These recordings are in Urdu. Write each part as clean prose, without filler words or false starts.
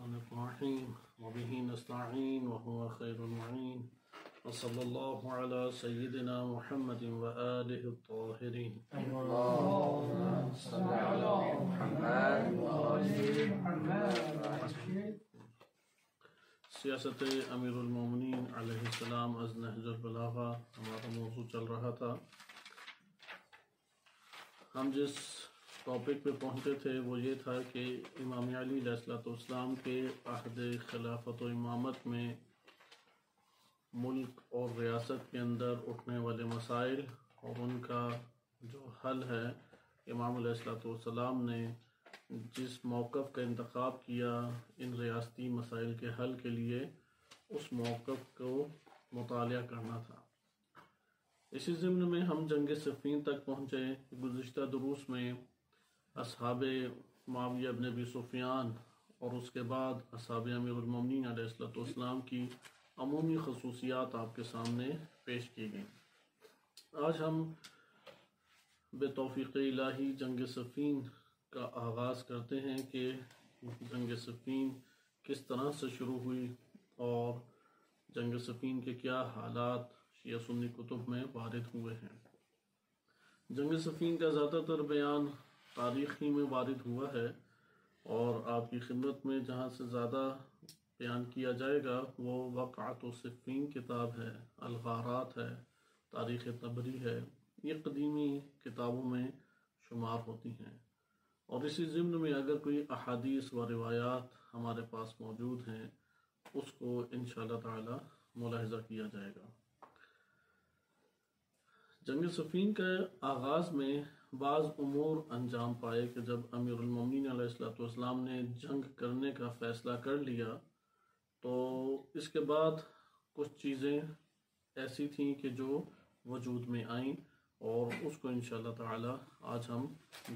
الرحمن الرحيم وبه نستعين وهو خير المعين وصلى الله على سيدنا محمد وآله الطاهرين. اللهم صل على محمد وآل محمد. سیاست امیر المومنین علیہ السلام از نہج البلاغہ ہمارا موضوع چل رہا تھا. ہم جس ٹاپک پہ پہنچے تھے وہ یہ تھا کہ امام علی علیہ السلام کے عہد خلافت و امامت میں ملک اور ریاست کے اندر اٹھنے والے مسائل اور ان کا جو حل ہے. امام علیہ السلام نے جس موقف کا انتخاب کیا ان ریاستی مسائل کے حل کے لیے، اس موقف کو مطالعہ کرنا تھا. اسی ضمن میں ہم جنگ صفین تک پہنچے. گزشتہ دروس میں اصحاب معاویہ بن ابی سفیان اور اس کے بعد اصحاب امیر المومنین علیہ السلام کی عمومی خصوصیات آپ کے سامنے پیش کی گئیں. آج ہم بتوفیق الہی جنگ صفین کا آغاز کرتے ہیں کہ جنگ صفین کس طرح سے شروع ہوئی اور جنگ صفین کے کیا حالات شیعہ سنی کتب میں وارد ہوئے ہیں. جنگ صفین کا زیادہ تر بیان تاریخی میں وارد ہوا ہے اور آپ کی خدمت میں جہاں سے زیادہ بیان کیا جائے گا وہ واقعۃ صفین کتاب ہے، الغارات ہے، تاریخ طبری ہے. یہ قدیمی کتابوں میں شمار ہوتی ہیں اور اسی ضمن میں اگر کوئی احادیث و روایات ہمارے پاس موجود ہیں اس کو انشاءاللہ تعالی ملاحظہ کیا جائے گا. جنگ صفین کے آغاز میں بعض امور انجام پائے کہ جب امیر المومنین علیہ السلام نے جنگ کرنے کا فیصلہ کر لیا تو اس کے بعد کچھ چیزیں ایسی تھیں کہ جو وجود میں آئیں اور اس کو انشاءاللہ تعالی آج ہم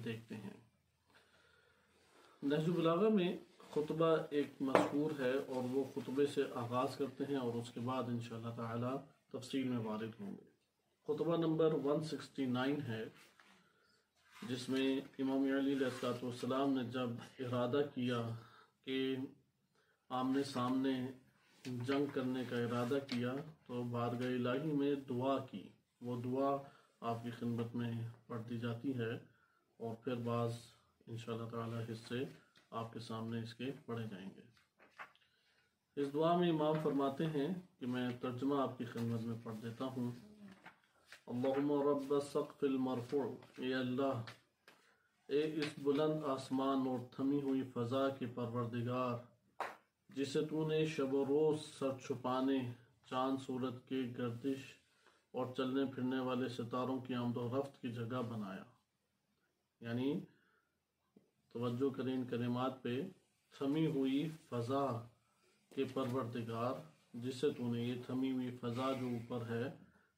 دیکھتے ہیں. نہج البلاغہ میں خطبہ ایک مذکور ہے اور وہ خطبے سے آغاز کرتے ہیں اور اس کے بعد انشاءاللہ تعالی تفصیل میں وارد ہوں گے. خطبہ نمبر 169 ہے جس میں امام علی علیہ السلام نے جب ارادہ کیا کہ آمنے سامنے جنگ کرنے کا ارادہ کیا تو بارگاہ الہی میں دعا کی. وہ دعا آپ کی خدمت میں پڑھ دی جاتی ہے اور پھر بعض انشاءاللہ تعالی حصے آپ کے سامنے اس کے پڑھے جائیں گے. اس دعا میں امام فرماتے ہیں کہ میں ترجمہ آپ کی خدمت میں پڑھ دیتا ہوں. اللہم رب السقف المرفوع، اے اللہ، اے اس بلند آسمان اور تھمی ہوئی فضا کے پروردگار جسے تو نے شب و روز سر چھپانے، چاند سورج کے گردش اور چلنے پھرنے والے ستاروں کی آمد و رفت کی جگہ بنایا. یعنی توجہ کریں ان کلمات پہ، تھمی ہوئی فضا کے پروردگار جسے تو نے، یہ تھمی ہوئی فضا جو اوپر ہے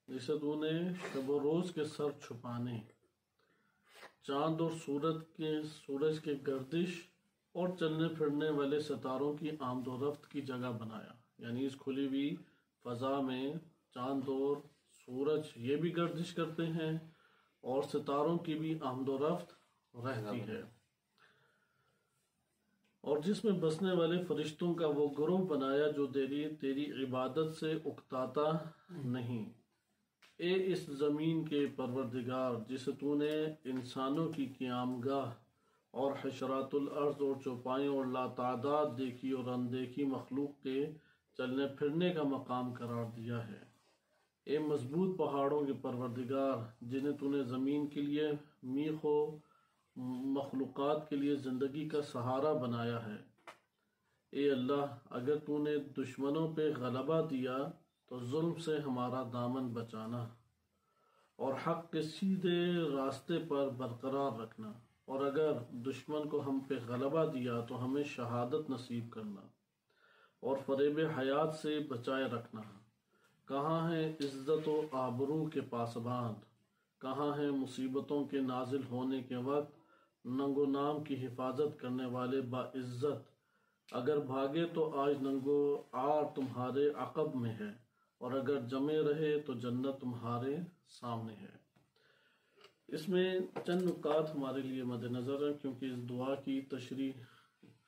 جسے تو نے شب و روز کے سر چھپانے، چاند اور سورج کے گردش اور چلنے پھرنے والے ستاروں کی آمد و رفت کی جگہ بنایا. یعنی اس کھلی ہوئی فضا میں چاند اور سورج یہ بھی گردش کرتے ہیں اور ستاروں کی بھی آمد و رفت رہتی ہے، اور جس میں بسنے والے فرشتوں کا وہ گروہ بنایا جو تیری عبادت سے اکتاتا نہیں. اے اس زمین کے پروردگار جسے تو نے انسانوں کی قیامگاہ اور حشرات الارض اور چوپائیں اور لا تعداد دیکھی اور اندیکھی مخلوق کے چلنے پھرنے کا مقام قرار دیا ہے. اے مضبوط پہاڑوں کے پروردگار جنہیں تو نے زمین کے لیے میخ و مخلوقات کے لیے زندگی کا سہارا بنایا ہے. اے اللہ، اگر تو نے دشمنوں پہ غلبہ دیا تو ظلم سے ہمارا دامن بچانا اور حق کے سیدھے راستے پر برقرار رکھنا، اور اگر دشمن کو ہم پہ غلبہ دیا تو ہمیں شہادت نصیب کرنا اور فریب حیات سے بچائے رکھنا. کہاں ہے عزت و آبرو کے پاسبان، کہاں ہے مصیبتوں کے نازل ہونے کے وقت ننگ و نام کی حفاظت کرنے والے باعزت. اگر بھاگے تو آج ننگو عار تمہارے عقب میں ہے اور اگر جمے رہے تو جنت تمہارے سامنے ہے. اس میں چند نکات ہمارے لیے مد نظر ہیں کیونکہ اس دعا کی تشریح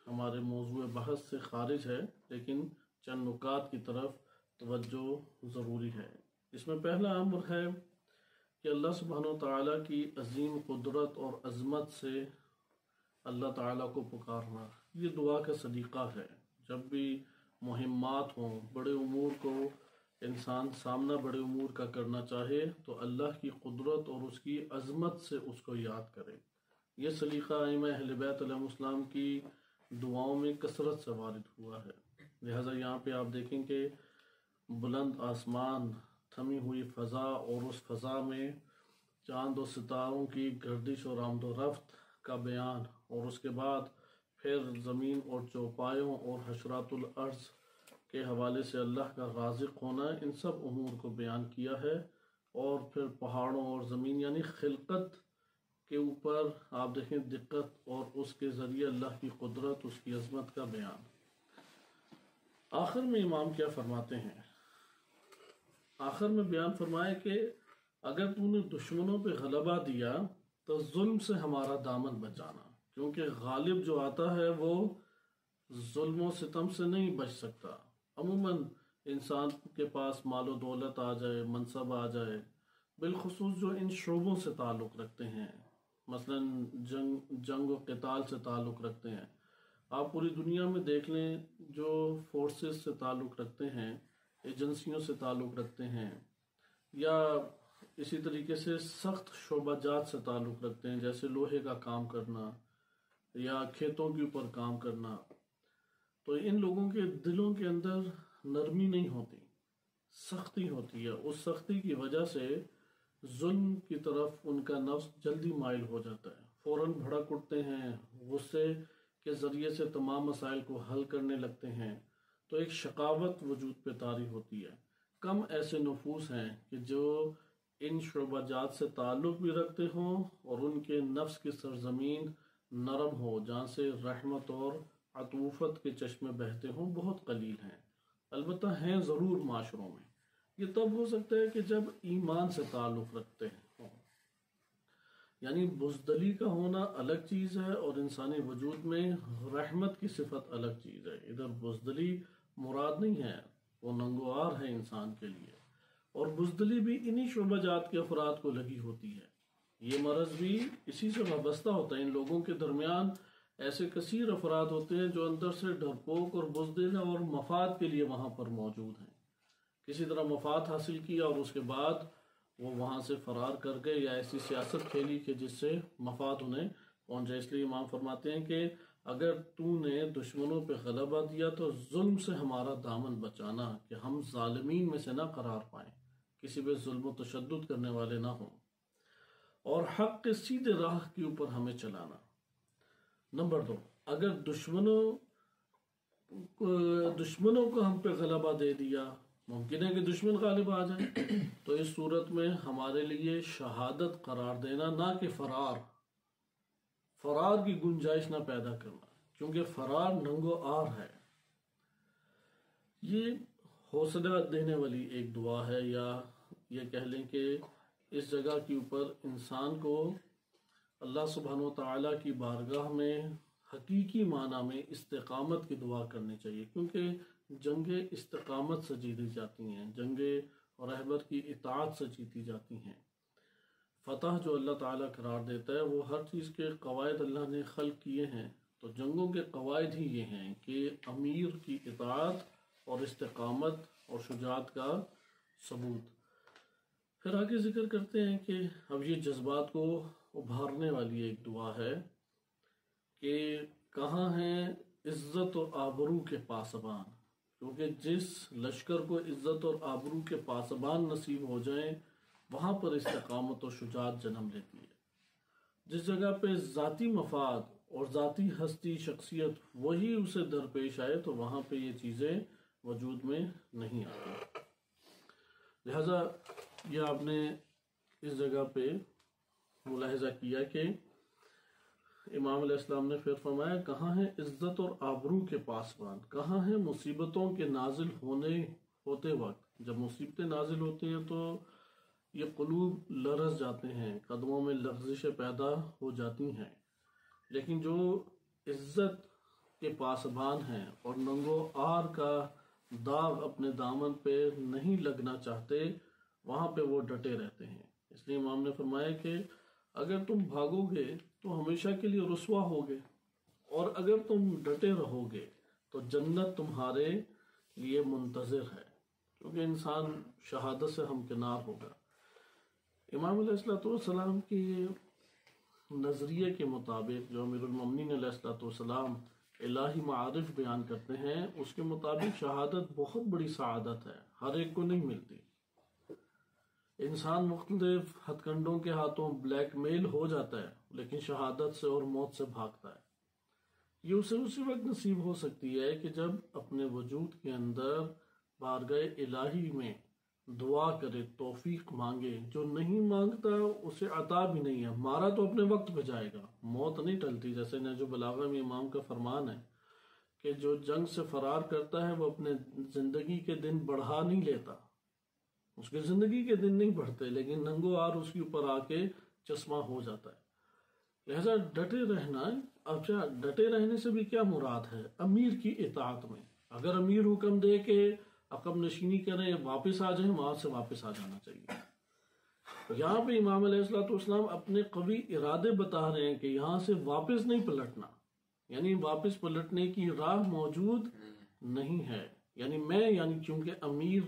ہمارے موضوع بحث سے خارج ہے، لیکن چند نکات کی طرف توجہ ضروری ہے۔ اس میں پہلا امر ہے کہ اللہ سبحانہ و تعالیٰ کی عظیم قدرت اور عظمت سے اللہ تعالیٰ کو پکارنا، یہ دعا کا صدیقہ ہے۔ جب بھی مہمات ہوں، بڑے امور کو انسان سامنا بڑے امور کا کرنا چاہے تو اللہ کی قدرت اور اس کی عظمت سے اس کو یاد کرے۔ یہ سلیقہ ائمہ اہل بیت علیہم السلام کی دعاؤں میں کثرت سے وارد ہوا ہے۔ لہٰذا یہاں پہ آپ دیکھیں کہ بلند آسمان، تھمی ہوئی فضا اور اس فضا میں چاند و ستاروں کی گردش اور آمد و رفت کا بیان، اور اس کے بعد پھر زمین اور چوپایوں اور حشرات الارض کے حوالے سے اللہ کا رازق ہونا، ان سب امور کو بیان کیا ہے۔ اور پھر پہاڑوں اور زمین یعنی خلقت کے اوپر آپ دیکھیں دقت اور اس کے ذریعے اللہ کی قدرت، اس کی عظمت کا بیان۔ آخر میں امام کیا فرماتے ہیں؟ آخر میں بیان فرمائے کہ اگر تو نے دشمنوں پہ غلبہ دیا تو ظلم سے ہمارا دامن بچانا، کیونکہ غالب جو آتا ہے وہ ظلم و ستم سے نہیں بچ سکتا۔ عموماً انسان کے پاس مال و دولت آ جائے، منصب آ جائے، بالخصوص جو ان شعبوں سے تعلق رکھتے ہیں، مثلا جنگ و قتال سے تعلق رکھتے ہیں۔ آپ پوری دنیا میں دیکھ لیں، جو فورسز سے تعلق رکھتے ہیں، ایجنسیوں سے تعلق رکھتے ہیں، یا اسی طریقے سے سخت شعبہ جات سے تعلق رکھتے ہیں، جیسے لوہے کا کام کرنا یا کھیتوں کے اوپر کام کرنا، تو ان لوگوں کے دلوں کے اندر نرمی نہیں ہوتی، سختی ہوتی ہے۔ اس سختی کی وجہ سے ظلم کی طرف ان کا نفس جلدی مائل ہو جاتا ہے، فوراً بھڑک اٹھتے ہیں، غصے کے ذریعے سے تمام مسائل کو حل کرنے لگتے ہیں، تو ایک شقاوت وجود پہ طاری ہوتی ہے۔ کم ایسے نفوس ہیں کہ جو ان شعبہ جات سے تعلق بھی رکھتے ہوں اور ان کے نفس کی سرزمین نرم ہو، جہاں سے رحمت اور عطوفت کے چشمے بہتے ہوں، بہت قلیل ہیں۔ البتہ ہیں ضرور معاشروں میں۔ یہ تب ہو سکتا ہے کہ جب ایمان سے تعلق رکھتے ہیں، یعنی بزدلی کا ہونا الگ چیز ہے اور انسانی وجود میں رحمت کی صفت الگ چیز ہے۔ ادھر بزدلی مراد نہیں ہے، وہ ننگوار ہے انسان کے لیے، اور بزدلی بھی انہی شعبہ جات کے افراد کو لگی ہوتی ہے۔ یہ مرض بھی اسی سے وابستہ ہوتا ہے۔ ان لوگوں کے درمیان ایسے کثیر افراد ہوتے ہیں جو اندر سے ڈرپوک اور بزدل اور مفاد کے لیے وہاں پر موجود ہیں، کسی طرح مفاد حاصل کیا اور اس کے بعد وہ وہاں سے فرار کر گئے یا ایسی سیاست کھیلی کہ جس سے مفاد انہیں پہنچے۔ اس لیے امام فرماتے ہیں کہ اگر تو نے دشمنوں پہ غلبہ دیا تو ظلم سے ہمارا دامن بچانا، کہ ہم ظالمین میں سے نہ قرار پائیں، کسی پہ ظلم و تشدد کرنے والے نہ ہوں، اور حق کے سیدھے راہ کے اوپر ہمیں چلانا۔ نمبر 2، اگر دشمنوں کو ہم پہ غلبہ دے دیا، ممکن ہے کہ دشمن غالب آ جائے، تو اس صورت میں ہمارے لیے شہادت قرار دینا، نہ کہ فرار کی گنجائش نہ پیدا کرنا، کیونکہ فرار ننگو آر ہے۔ یہ حوصلہ دینے والی ایک دعا ہے، یا یہ کہہ لیں کہ اس جگہ کے اوپر انسان کو اللہ سبحانہ و تعالیٰ کی بارگاہ میں حقیقی معنی میں استقامت کی دعا کرنی چاہیے، کیونکہ جنگیں استقامت سے جیتی جاتی ہیں، جنگیں رہبر کی اطاعت سے جیتی جاتی ہیں۔ فتح جو اللہ تعالیٰ قرار دیتا ہے وہ ہر چیز کے قواعد اللہ نے خلق کیے ہیں، تو جنگوں کے قواعد ہی یہ ہیں کہ امیر کی اطاعت اور استقامت اور شجاعت کا ثبوت۔ پھر آگے ذکر کرتے ہیں کہ اب یہ جذبات کو ابھارنے والی ایک دعا ہے کہ کہاں ہیں عزت اور آبرو کے پاسبان، کیونکہ جس لشکر کو عزت اور آبرو کے پاسبان نصیب ہو جائیں وہاں پر استقامت و شجاعت جنم لیتی ہے۔ جس جگہ پہ ذاتی مفاد اور ذاتی ہستی شخصیت وہی اسے درپیش آئے تو وہاں پہ یہ چیزیں وجود میں نہیں آتی۔ لہذا یہ آپ نے اس جگہ پہ ملاحظہ کیا کہ امام علیہ السلام نے پھر فرمایا کہاں ہے عزت اور آبرو کے پاسبان، کہاں ہے مصیبتوں کے نازل ہوتے وقت۔ جب مصیبتیں نازل ہوتی ہیں تو یہ قلوب لرز جاتے ہیں، قدموں میں لغزشیں پیدا ہو جاتی ہیں، لیکن جو عزت کے پاسبان ہیں اور ننگو آر کا داغ اپنے دامن پہ نہیں لگنا چاہتے، وہاں پہ وہ ڈٹے رہتے ہیں۔ اس لیے امام نے فرمایا کہ اگر تم بھاگو گے تو ہمیشہ کے لیے رسوا ہوگے، اور اگر تم ڈٹے رہو گے تو جنت تمہارے لیے منتظر ہے، کیونکہ انسان شہادت سے ہمکنار ہوگا۔ امام علیہ السلام کی نظریے کے مطابق جو امیر المومنین علیہ السلام الہی معارف بیان کرتے ہیں، اس کے مطابق شہادت بہت بڑی سعادت ہے، ہر ایک کو نہیں ملتی۔ انسان مختلف ہتھ کنڈوں کے ہاتھوں بلیک میل ہو جاتا ہے، لیکن شہادت سے اور موت سے بھاگتا ہے۔ یہ اسے اسی وقت نصیب ہو سکتی ہے کہ جب اپنے وجود کے اندر بارگاہ الہی میں دعا کرے، توفیق مانگے۔ جو نہیں مانگتا اسے عطا بھی نہیں ہے، مارا تو اپنے وقت پہ جائے گا، موت نہیں ٹلتی۔ جیسے نہج البلاغہ میں امام کا فرمان ہے کہ جو جنگ سے فرار کرتا ہے وہ اپنے زندگی کے دن بڑھا نہیں لیتا، اس کے زندگی کے دن نہیں بڑھتے، لیکن ننگو آر اس کے اوپر آ کے چشمہ ہو جاتا ہے۔ لہذا ڈٹے رہنا، اچھا ڈٹے رہنے سے بھی کیا مراد ہے؟ امیر کی اطاعت میں، اگر امیر حکم دے کہ عقب نشینی کریں، واپس آ جائیں، وہاں سے واپس آ جانا چاہیے۔ یہاں پہ امام علیہ السلام اپنے قوی ارادے بتا رہے ہیں کہ یہاں سے واپس نہیں پلٹنا، یعنی واپس پلٹنے کی راہ موجود نہیں ہے۔ یعنی چونکہ امیر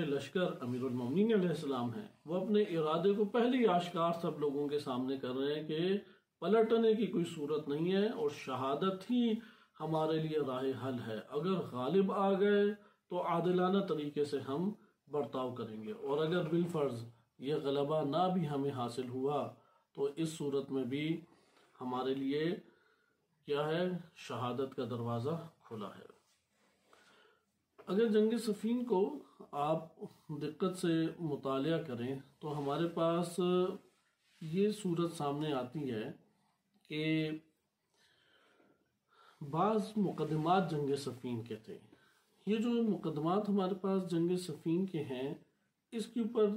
لشکر امیر المومنین علیہ السلام ہیں، وہ اپنے ارادے کو پہلے ہی آشکار سب لوگوں کے سامنے کر رہے ہیں کہ پلٹنے کی کوئی صورت نہیں ہے، اور شہادت ہی ہمارے لیے راہ حل ہے۔ اگر غالب آ گئے تو عادلانہ طریقے سے ہم برتاؤ کریں گے، اور اگر بالفرض یہ غلبہ نہ بھی ہمیں حاصل ہوا تو اس صورت میں بھی ہمارے لیے کیا ہے؟ شہادت کا دروازہ کھلا ہے۔ اگر جنگ صفین کو آپ دقت سے مطالعہ کریں تو ہمارے پاس یہ صورت سامنے آتی ہے کہ بعض مقدمات جنگ صفین کے تھے۔ یہ جو مقدمات ہمارے پاس جنگ صفین کے ہیں، اس کے اوپر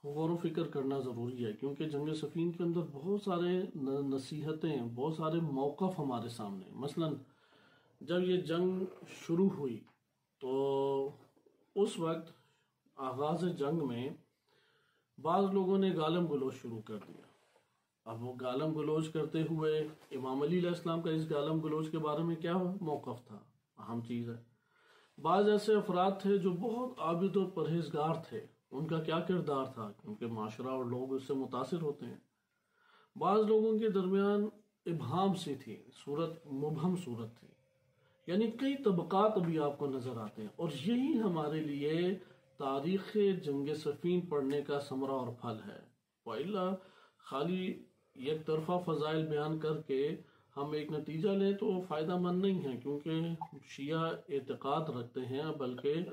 غور و فکر کرنا ضروری ہے، کیونکہ جنگ صفین کے اندر بہت سارے نصیحتیں، بہت سارے موقف ہمارے سامنے۔ مثلا جب یہ جنگ شروع ہوئی تو اس وقت آغاز جنگ میں بعض لوگوں نے گالم گلوچ شروع کر دیا۔ اب وہ گالم گلوچ کرتے ہوئے امام علی علیہ السلام کا اس گالم گلوچ کے بارے میں کیا موقف تھا؟ اہم چیز ہے۔ بعض ایسے افراد تھے جو بہت عابد و پرہیزگار تھے، ان کا کیا کردار تھا؟ کیونکہ معاشرہ اور لوگ اس سے متاثر ہوتے ہیں۔ بعض لوگوں کے درمیان ابہام سی تھی، صورت مبہم صورت تھی، یعنی کئی طبقات ابھی آپ کو نظر آتے ہیں، اور یہی ہمارے لیے تاریخ جنگ صفین پڑھنے کا ثمرہ اور پھل ہے۔ وَإِلَّا خالی یک طرفہ فضائل بیان کر کے ہم ایک نتیجہ لیں تو فائدہ مند نہیں ہے، کیونکہ شیعہ اعتقاد رکھتے ہیں، بلکہ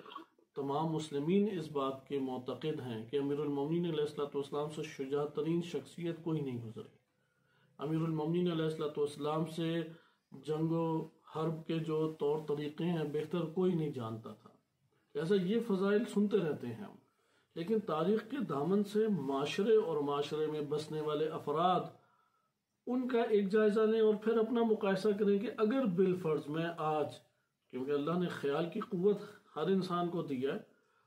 تمام مسلمین اس بات کے معتقد ہیں کہ امیر المومنین علیہ السلام سے شجاع ترین شخصیت کوئی نہیں گزری۔ امیر المومنین علیہ السلام سے جنگ و حرب کے جو طور طریقے ہیں بہتر کوئی نہیں جانتا تھا۔ ایسا یہ فضائل سنتے رہتے ہیں ہم، لیکن تاریخ کے دامن سے معاشرے اور معاشرے میں بسنے والے افراد، ان کا ایک جائزہ لیں اور پھر اپنا مقایسہ کریں کہ اگر بالفرض میں آج، کیونکہ اللہ نے خیال کی قوت ہر انسان کو دی ہے،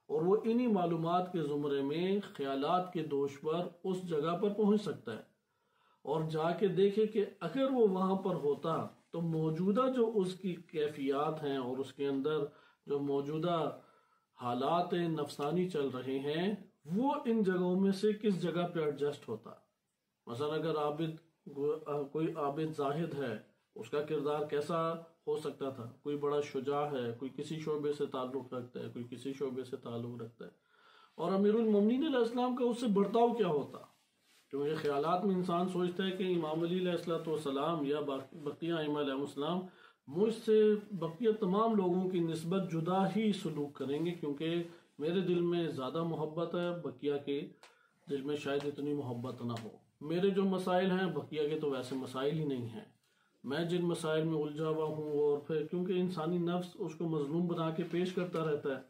اور وہ انہی معلومات کے زمرے میں خیالات کے دوش پر اس جگہ پر پہنچ سکتا ہے، اور جا کے دیکھے کہ اگر وہ وہاں پر ہوتا تو موجودہ جو اس کی کیفیات ہیں اور اس کے اندر جو موجودہ حالات نفسانی چل رہے ہیں، وہ ان جگہوں میں سے کس جگہ پہ ایڈجسٹ ہوتا۔ مثلا اگر کوئی عابد زاہد ہے، اس کا کردار کیسا ہو سکتا تھا؟ کوئی بڑا شجاع ہے، کوئی کسی شعبے سے تعلق رکھتا ہے، کوئی کسی شعبے سے تعلق رکھتا ہے، اور امیر المومنین علیہ السلام کا اس سے برتاؤ کیا ہوتا؟ کیونکہ خیالات میں انسان سوچتا ہے کہ امام علی علیہ السلام یا بقیہ ائمہ علیہ السلام مجھ سے بقیہ تمام لوگوں کی نسبت جدا ہی سلوک کریں گے، کیونکہ میرے دل میں زیادہ محبت ہے، بقیہ کے دل میں شاید اتنی محبت نہ ہو۔ میرے جو مسائل ہیں بقیہ کے تو ویسے مسائل ہی نہیں ہیں، میں جن مسائل میں الجھا ہوا ہوں، اور پھر کیونکہ انسانی نفس اس کو مظلوم بنا کے پیش کرتا رہتا ہے،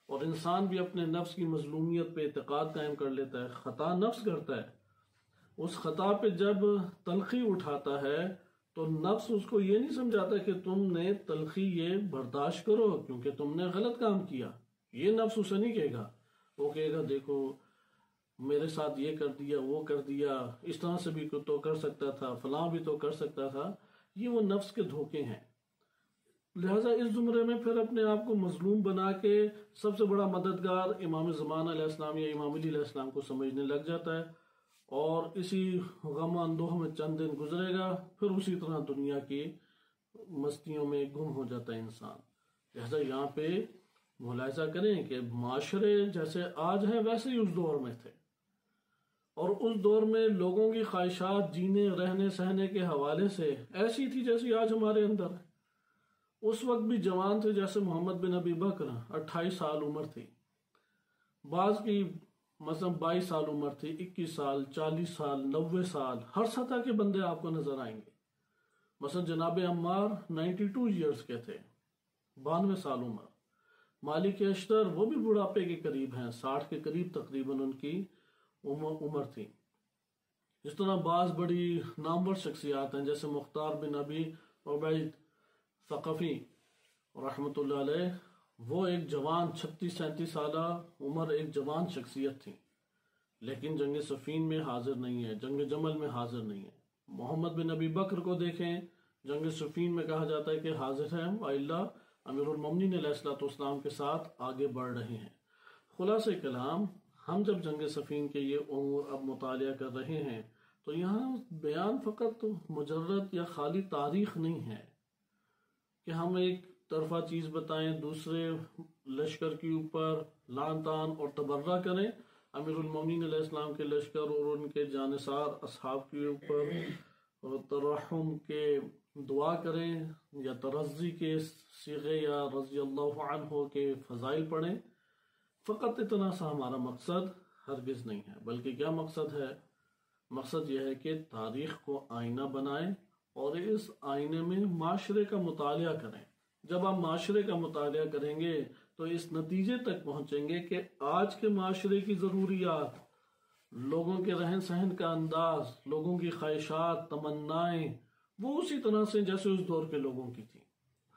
اور انسان بھی اپنے نفس کی مظلومیت پہ اعتقاد قائم کر لیتا ہے، خطا نفس کرتا ہے۔ اس خطا پہ جب تلخی اٹھاتا ہے تو نفس اس کو یہ نہیں سمجھاتا کہ تم نے تلخی یہ برداشت کرو کیونکہ تم نے غلط کام کیا، یہ نفس اسے نہیں کہے گا، وہ کہے گا دیکھو میرے ساتھ یہ کر دیا، وہ کر دیا، اس طرح سے بھی تو کر سکتا تھا، فلاں بھی تو کر سکتا تھا۔ یہ وہ نفس کے دھوکے ہیں۔ لہٰذا اس زمرے میں پھر اپنے آپ کو مظلوم بنا کے سب سے بڑا مددگار امام زمان علیہ السلام یا امام علی علیہ السلام کو سمجھنے لگ جاتا ہے، اور اسی غم اندوہ میں چند دن گزرے گا، پھر اسی طرح دنیا کی مستیوں میں گم ہو جاتا ہے انسان۔ لہٰذا یہاں پہ ملاحظہ کریں کہ معاشرے جیسے آج ہیں ویسے ہی اس دور میں تھے، اور اس دور میں لوگوں کی خواہشات جینے رہنے سہنے کے حوالے سے ایسی تھی جیسی آج ہمارے اندر ہے۔ اس وقت بھی جوان تھے، جیسے محمد بن ابی بکر 28 سال عمر تھی، بعض کی مثلا 22 سال عمر تھی، 21 سال، 40 سال، 90 سال، ہر سطح کے بندے آپ کو نظر آئیں گے۔ مثلا جناب عمار 92 ایئرز کے تھے، 92 سال عمر۔ مالک اشتر وہ بھی بڑھاپے کے قریب ہیں، 60 کے قریب تقریباً ان کی عمر تھی۔ اس طرح بعض بڑی نامور شخصیات ہیں، جیسے مختار بن ابی عبید ثقفی رحمۃ اللہ علیہ، وہ ایک جوان 36-37 سالہ عمر ایک جوان شخصیت تھی، لیکن جنگ صفین میں حاضر نہیں ہے، جنگ جمل میں حاضر نہیں ہے۔ محمد بن ابی بکر کو دیکھیں، جنگ صفین میں کہا جاتا ہے کہ حاضر ہیں، وإلا امیر المومنین علیہ السلام کے ساتھ آگے بڑھ رہے ہیں۔ خلاصہ کلام، ہم جب جنگ صفین کے یہ امور اب مطالعہ کر رہے ہیں تو یہاں بیان فقط مجرد یا خالی تاریخ نہیں ہے کہ ہم ایک طرفہ چیز بتائیں، دوسرے لشکر کے اوپر لعن طعن اور تبرہ کریں، امیر المومنین علیہ السلام کے لشکر اور ان کے جانثار اصحاب کے اوپر ترحم کے دعا کریں، یا ترضی کے صیغے یا رضی اللہ عنہ کے فضائل پڑھیں۔ فقط اتنا سا ہمارا مقصد ہرگز نہیں ہے، بلکہ کیا مقصد ہے؟ مقصد یہ ہے کہ تاریخ کو آئینہ بنائیں اور اس آئینے میں معاشرے کا مطالعہ کریں۔ جب آپ معاشرے کا مطالعہ کریں گے تو اس نتیجے تک پہنچیں گے کہ آج کے معاشرے کی ضروریات، لوگوں کے رہن سہن کا انداز، لوگوں کی خواہشات، تمنائیں، وہ اسی طرح سے جیسے اس دور کے لوگوں کی تھی۔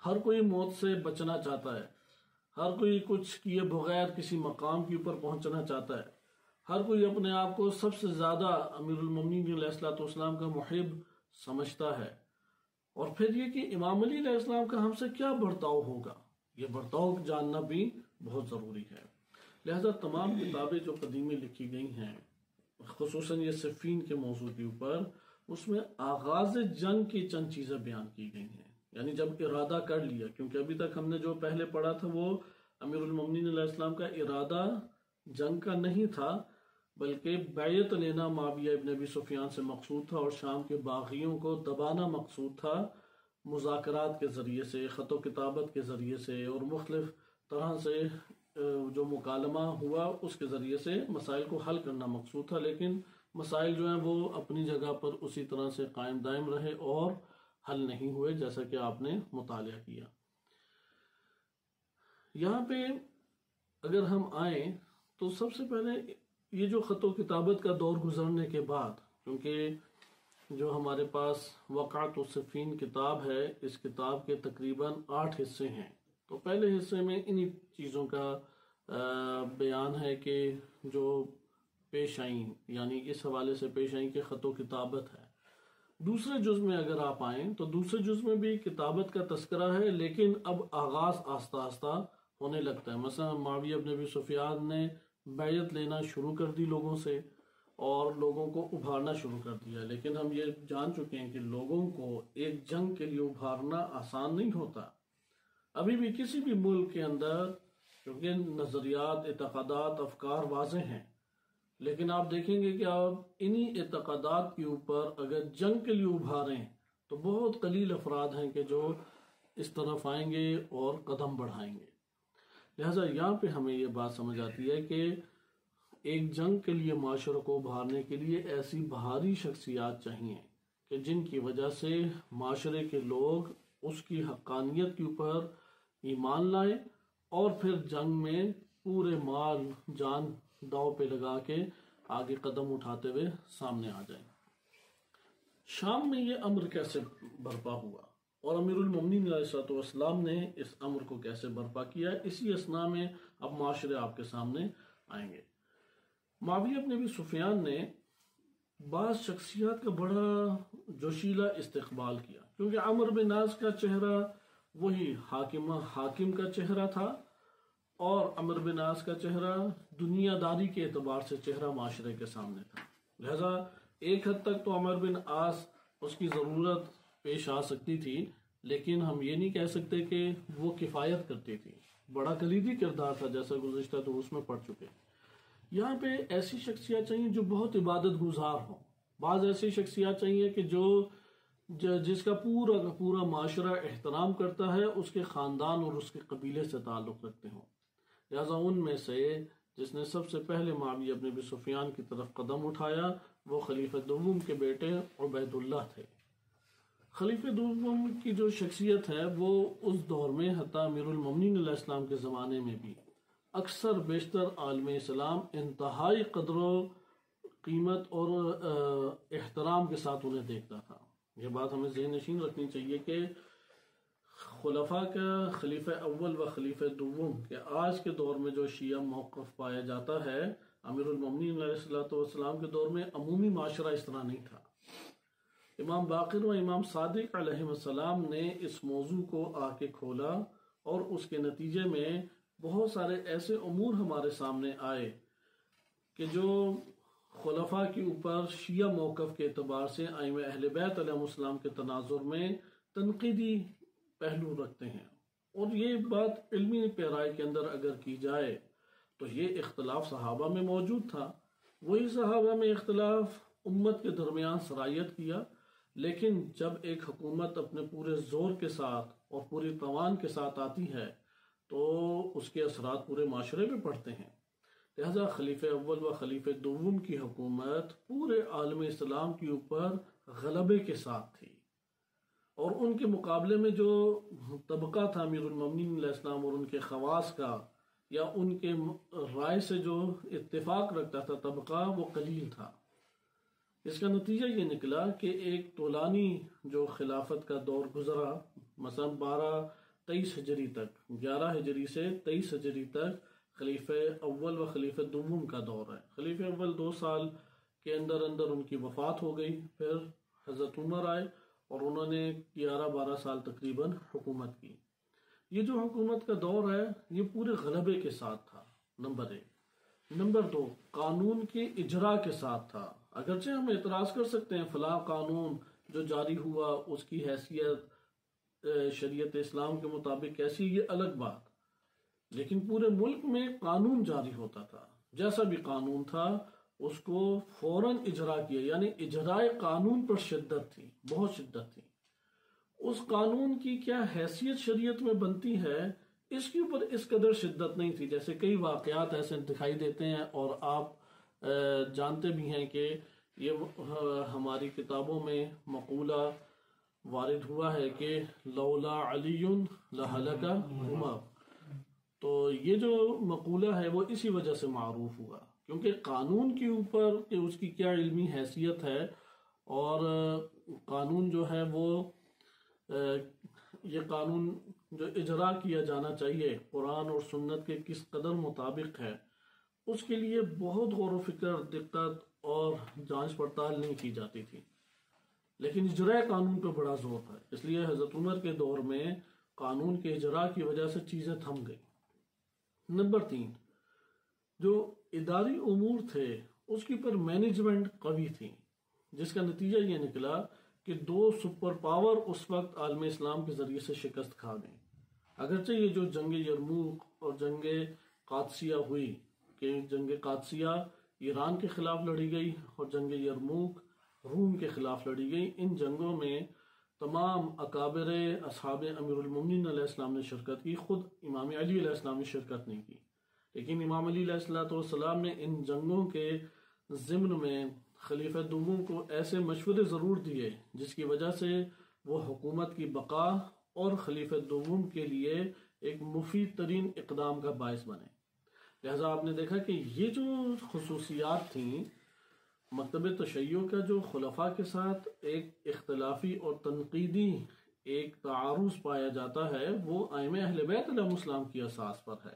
ہر کوئی موت سے بچنا چاہتا ہے، ہر کوئی کچھ کیے بغیر کسی مقام کے اوپر پہنچنا چاہتا ہے، ہر کوئی اپنے آپ کو سب سے زیادہ امیر المومنین علیہ السلام کا محب سمجھتا ہے۔ اور پھر یہ کہ امام علی علیہ السلام کا ہم سے کیا برتاؤ ہوگا، یہ برتاؤ جاننا بھی بہت ضروری ہے۔ لہذا تمام کتابیں جو قدیمی لکھی گئی ہیں، خصوصاً یہ صفین کے موضوع کے اوپر، اس میں آغاز جنگ کی چند چیزیں بیان کی گئی ہیں، یعنی جب ارادہ کر لیا، کیونکہ ابھی تک ہم نے جو پہلے پڑھا تھا وہ امیر المومنین علیہ السلام کا ارادہ جنگ کا نہیں تھا، بلکہ بیعت لینا معاویہ ابن ابی سفیان سے مقصود تھا، اور شام کے باغیوں کو دبانا مقصود تھا، مذاکرات کے ذریعے سے، خط و کتابت کے ذریعے سے، اور مختلف طرح سے جو مکالمہ ہوا اس کے ذریعے سے مسائل کو حل کرنا مقصود تھا۔ لیکن مسائل جو ہیں وہ اپنی جگہ پر اسی طرح سے قائم دائم رہے اور حل نہیں ہوئے، جیسا کہ آپ نے مطالعہ کیا۔ یہاں پہ اگر ہم آئیں تو سب سے پہلے یہ جو خط و کتابت کا دور گزرنے کے بعد، کیونکہ جو ہمارے پاس وقعۃ الصفین کتاب ہے، اس کتاب کے تقریباً 8 حصے ہیں، تو پہلے حصے میں انہی چیزوں کا بیان ہے کہ جو پیش آئیں، یعنی اس حوالے سے پیش آئیں کہ خط و کتابت ہے۔ دوسرے جز میں اگر آپ آئیں تو دوسرے جز میں بھی کتابت کا تذکرہ ہے، لیکن اب آغاز آہستہ آہستہ ہونے لگتا ہے۔ مثلا معاویہ ابن ابی سفیان نے بیعت لینا شروع کر دی لوگوں سے، اور لوگوں کو ابھارنا شروع کر دیا، لیکن ہم یہ جان چکے ہیں کہ لوگوں کو ایک جنگ کے لیے ابھارنا آسان نہیں ہوتا۔ ابھی بھی کسی بھی ملک کے اندر کیونکہ نظریات، اعتقادات، افکار واضح ہیں، لیکن آپ دیکھیں گے کہ آپ انہی اعتقادات کے اوپر اگر جنگ کے لیے ابھاریں تو بہت قلیل افراد ہیں کہ جو اس طرف آئیں گے اور قدم بڑھائیں گے۔ لہٰذا یہاں پہ ہمیں یہ بات سمجھ آتی ہے کہ ایک جنگ کے لیے معاشرے کو ابھارنے کے لیے ایسی بھاری شخصیات چاہیے کہ جن کی وجہ سے معاشرے کے لوگ اس کی حقانیت کے اوپر ایمان لائیں، اور پھر جنگ میں پورے مال جان داؤ پہ لگا کے آگے قدم اٹھاتے ہوئے سامنے آ جائیں۔ شام میں یہ امر کیسے برپا ہوا اور امیر المومنین علیہ السلام نے اس امر کو کیسے برپا کیا، اسی اسنا میں اب معاشرے آپ کے سامنے آئیں گے۔ معاویہ بن ابی سفیان نے بعض شخصیات کا بڑا جوشیلا استقبال کیا، کیونکہ عمرو بن عاص کا چہرہ وہی حاکم کا چہرہ تھا، اور عمرو بن عاص کا چہرہ دنیا داری کے اعتبار سے چہرہ معاشرے کے سامنے تھا۔ لہذا ایک حد تک تو عمرو بن عاص اس کی ضرورت پیش آ سکتی تھی، لیکن ہم یہ نہیں کہہ سکتے کہ وہ کفایت کرتی تھی۔ بڑا کلیدی کردار تھا، جیسا گزشتہ دروس میں پڑھ چکے۔ یہاں پہ ایسی شخصیات چاہیے جو بہت عبادت گزار ہوں، بعض ایسی شخصیات چاہیے کہ جس کا پورا کا پورا معاشرہ احترام کرتا ہے، اس کے خاندان اور اس کے قبیلے سے تعلق رکھتے ہوں۔ لہذا ان میں سے جس نے سب سے پہلے معاویہ بن ابی سفیان کی طرف قدم اٹھایا وہ خلیفہ دوم کے بیٹے عبید اللہ تھے۔ خلیفہ دوم کی جو شخصیت ہے وہ اس دور میں حتیٰ امیر المومنین علیہ السلام کے زمانے میں بھی اکثر بیشتر عالم اسلام انتہائی قدر و قیمت اور احترام کے ساتھ انہیں دیکھتا تھا۔ یہ بات ہمیں ذہن نشین رکھنی چاہیے کہ خلفاء کا خلیفہ اول و خلیفہ دوم کہ آج کے دور میں جو شیعہ موقف پایا جاتا ہے، امیر المومنین علیہ السلام کے دور میں عمومی معاشرہ اس طرح نہیں تھا۔ امام باقر و امام صادق علیہ السلام نے اس موضوع کو آ کے کھولا، اور اس کے نتیجے میں بہت سارے ایسے امور ہمارے سامنے آئے کہ جو خلفاء کے اوپر شیعہ موقف کے اعتبار سے ائمہ اہل بیت علیہ السلام کے تناظر میں تنقیدی پہلو رکھتے ہیں۔ اور یہ بات علمی پیرائی کے اندر اگر کی جائے تو یہ اختلاف صحابہ میں موجود تھا، وہی صحابہ میں اختلاف امت کے درمیان سرایت کیا، لیکن جب ایک حکومت اپنے پورے زور کے ساتھ اور پوری توان کے ساتھ آتی ہے تو اس کے اثرات پورے معاشرے پہ پڑتے ہیں۔ لہذا خلیفہ اول و خلیفہ دوم کی حکومت پورے عالم اسلام کے اوپر غلبے کے ساتھ تھی، اور ان کے مقابلے میں جو طبقہ تھا امیر المومنین علیہ السلام اور ان کے خواص کا یا ان کے رائے سے جو اتفاق رکھتا تھا طبقہ، وہ قلیل تھا۔ اس کا نتیجہ یہ نکلا کہ ایک طولانی جو خلافت کا دور گزرا، مثلا 1223 ہجری تک، 11 ہجری سے 23 ہجری تک خلیفہ اول و خلیفہ دوم کا دور ہے۔ خلیفہ اول 2 سال کے اندر ان کی وفات ہو گئی، پھر حضرت عمر آئے اور انہوں نے 11-12 سال تقریباً حکومت کی۔ یہ جو حکومت کا دور ہے یہ پورے غلبے کے ساتھ تھا، نمبر 1۔ نمبر 2، قانون کے اجرا کے ساتھ تھا۔ اگرچہ ہم اعتراض کر سکتے ہیں فلاں قانون جو جاری ہوا اس کی حیثیت شریعت اسلام کے مطابق کیسی، یہ الگ بات، لیکن پورے ملک میں قانون جاری ہوتا تھا، جیسا بھی قانون تھا اس کو فوراً اجرا کیا، یعنی اجرائے قانون پر شدت تھی، بہت شدت تھی۔ اس قانون کی کیا حیثیت شریعت میں بنتی ہے اس کے اوپر اس قدر شدت نہیں تھی، جیسے کئی واقعات ایسے دکھائی دیتے ہیں، اور آپ جانتے بھی ہیں کہ یہ ہماری کتابوں میں مقولہ وارد ہوا ہے کہ لولا علی لہلک عمر۔ تو یہ جو مقولہ ہے وہ اسی وجہ سے معروف ہوا، کیونکہ قانون کے اوپر کہ اس کی کیا علمی حیثیت ہے، اور قانون جو ہے وہ یہ قانون جو اجرا کیا جانا چاہیے قرآن اور سنت کے کس قدر مطابق ہے، اس کے لیے بہت غور و فکر، دقت اور جانچ پڑتال نہیں کی جاتی تھی، لیکن اجراء قانون پہ بڑا زور تھا۔ اس لیے حضرت عمر کے دور میں قانون کے اجرا کی وجہ سے چیزیں تھم گئی۔ نمبر 3، جو اداری امور تھے اس کے اوپر مینجمنٹ قوی تھی، جس کا نتیجہ یہ نکلا کہ 2 سپر پاور اس وقت عالم اسلام کے ذریعے سے شکست کھا گئیں۔ اگرچہ یہ جو جنگ یرموک اور جنگ قادسیہ ہوئی، کہ جنگ قادسیہ ایران کے خلاف لڑی گئی اور جنگ یرموک روم کے خلاف لڑی گئی، ان جنگوں میں تمام اکابر اصحاب امیر المومنین علیہ السلام نے شرکت کی، خود امام علی علیہ السلام نے شرکت نہیں کی، لیکن امام علی علیہ السلام نے ان جنگوں کے ضمن میں خلیفہ دوم کو ایسے مشورے ضرور دیے جس کی وجہ سے وہ حکومت کی بقا اور خلیفہ دوم کے لیے ایک مفید ترین اقدام کا باعث بنے۔ لہذا آپ نے دیکھا کہ یہ جو خصوصیات تھیں مکتب تشیع کا جو خلفاء کے ساتھ ایک اختلافی اور تنقیدی ایک تعارض پایا جاتا ہے وہ ائمہ اہل بیت علیہ السلام کی اساس پر ہے،